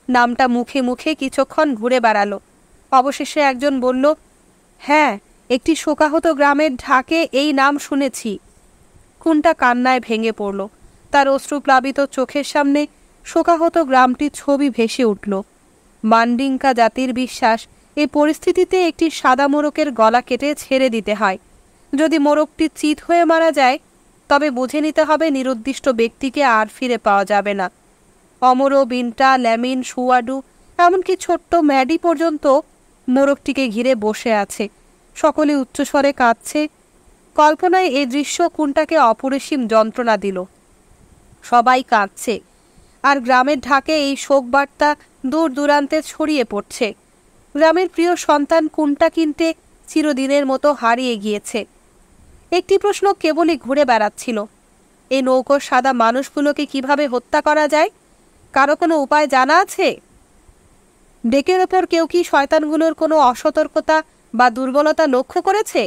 নামটা মুখে মুখে কিছুক্ষণ ঘুরে বেড়ালো। অবশেষে একজন বলল, হ্যাঁ, একটি শোকাহত গ্রামের ঢাকে এই নাম শুনেছি। কুন্টা কান্নায় ভেঙে পড়ল। তার অশ্রুপ্লাবিত চোখের সামনে শোকাহত গ্রামটির ছবি ভেসে উঠল। মান্ডিঙ্কা জাতির বিশ্বাস, এই পরিস্থিতিতে একটি সাদা মোরকের গলা কেটে ছেড়ে দিতে হয়। যদি মোরকটি চিত হয়ে মারা যায়, তবে বুঝে নিতে হবে নিরুদ্দিষ্ট ব্যক্তিকে আর ফিরে পাওয়া যাবে না। অমরো, বিন্টা, ল্যামিন, সুয়াডু, এমনকি ছোট্ট ম্যাডি পর্যন্ত মোরকটিকে ঘিরে বসে আছে। সকলে উচ্চস্বরে কাঁদছে। কল্পনায় এই দৃশ্য কুন্টাকে অপরিসীম যন্ত্রণা দিল। সবাই কাঁদছে, আর গ্রামের ঢাকে এই শোকবার্তা দূর দূরান্তে ছড়িয়ে পড়ছে। গ্রামের প্রিয় সন্তান কুন্টা কিনতে চিরদিনের মতো হারিয়ে গিয়েছে। একটি প্রশ্ন কেবলই ঘুরে বেড়াচ্ছিল, এই নৌকোর সাদা মানুষগুলোকে কিভাবে হত্যা করা যায়? কারো কোনো উপায় জানা আছে? ডেকের ওপর কেউ কি শয়তানগুলোর কোনো অসতর্কতা বা দুর্বলতা লক্ষ্য করেছে?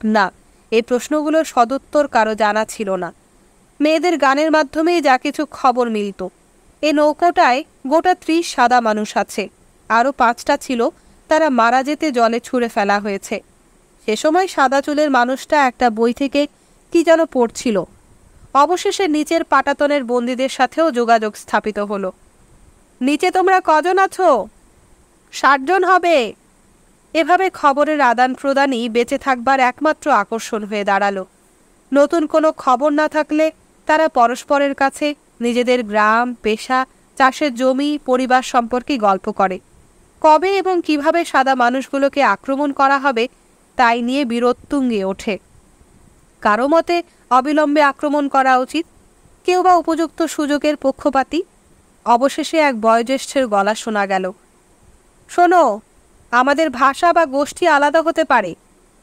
না, এই প্রশ্নগুলোর সদুত্তর কারো জানা ছিল না। মেয়েদের গানের মাধ্যমেই যা কিছু খবর মিলত। এ নৌকোটায় গোটা 30 সাদা মানুষ আছে। আরও 5টা ছিল, তারা মারা যেতে জলে ছুঁড়ে ফেলা হয়েছে। সে সময় সাদা চুলের মানুষটা একটা বই থেকে কি যেন পড়ছিল। অবশেষে নিচের পাটাতনের বন্দীদের সাথেও যোগাযোগ স্থাপিত হলো। নিচে তোমরা কজন আছো? 60 জন হবে। এভাবে খবরের আদান প্রদানই বেঁচে থাকবার একমাত্র আকর্ষণ হয়ে দাঁড়ালো। নতুন কোনো খবর না থাকলে তারা পরস্পরের কাছে নিজেদের গ্রাম, পেশা, চাষের জমি, পরিবার সম্পর্কে গল্প করে। কবে এবং কিভাবে সাদা মানুষগুলোকে আক্রমণ করা হবে তাই নিয়ে বিরোধ তুঙ্গে ওঠে। কারো মতে অবিলম্বে আক্রমণ করা উচিত, কেউ বা উপযুক্ত সুযোগের পক্ষপাতী। অবশেষে এক বয়োজ্যেষ্ঠের গলা শোনা গেল, শোনো, আমাদের ভাষা বা গোষ্ঠী আলাদা হতে পারে,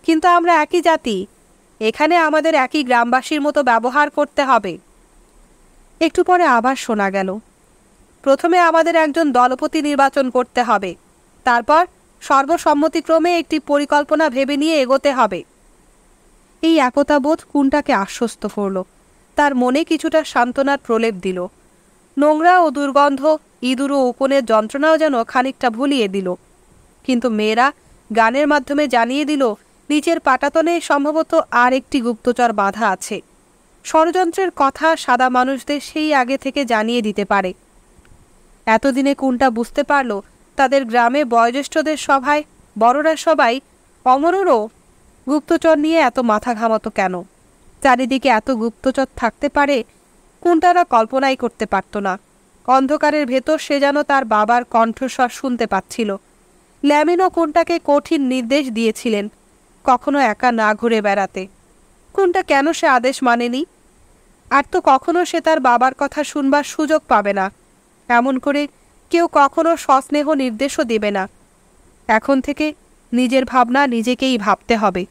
কিন্তু আমরা একই জাতি। এখানে আমাদের একই গ্রামবাসীর মতো ব্যবহার করতে হবে। একটু পরে আবার শোনা গেল, প্রথমে আমাদের একজন দলপতি নির্বাচন করতে হবে, তারপর সর্বসম্মতিক্রমে একটি পরিকল্পনা ভেবে নিয়ে এগোতে হবে। এই একতাবোধ কুন্টাকে আশ্বস্ত করল, তার মনে কিছুটা সান্ত্বনার প্রলেপ দিল। নোংরা ও দুর্গন্ধ, ইঁদুর ও উকুনের যন্ত্রণাও যেন খানিকটা ভুলিয়ে দিল। কিন্তু মেয়েরা গানের মাধ্যমে জানিয়ে দিল, নিচের পাটাতনে সম্ভবত আর একটি গুপ্তচর বাঁধা আছে। ষড়যন্ত্রের কথা সাদা মানুষদের সেই আগে থেকে জানিয়ে দিতে পারে। এতদিনে কুন্টা বুঝতে পারল, তাদের গ্রামে বয়োজ্যেষ্ঠদের সভায় বড়রা সবাই অমরেরও গুপ্তচর নিয়ে এত মাথা ঘামাতো কেন? চারিদিকে এত গুপ্তচর থাকতে পারে কুন্টারা কল্পনাই করতে পারত না। অন্ধকারের ভেতর সে যেন তার বাবার কণ্ঠস্বর শুনতে পাচ্ছিল। ল্যামিনও কুন্টাকে কঠিন নির্দেশ দিয়েছিলেন, কখনো একা না ঘুরে বেড়াতে। কুন্টা কেন সে আদেশ মানেনি? আর তো কখনো সে তার বাবার কথা শুনবার সুযোগ পাবে না। এমন করে কেউ কখনো সস্নেহ নির্দেশও দেবে না। এখন থেকে নিজের ভাবনা নিজেকেই ভাবতে হবে।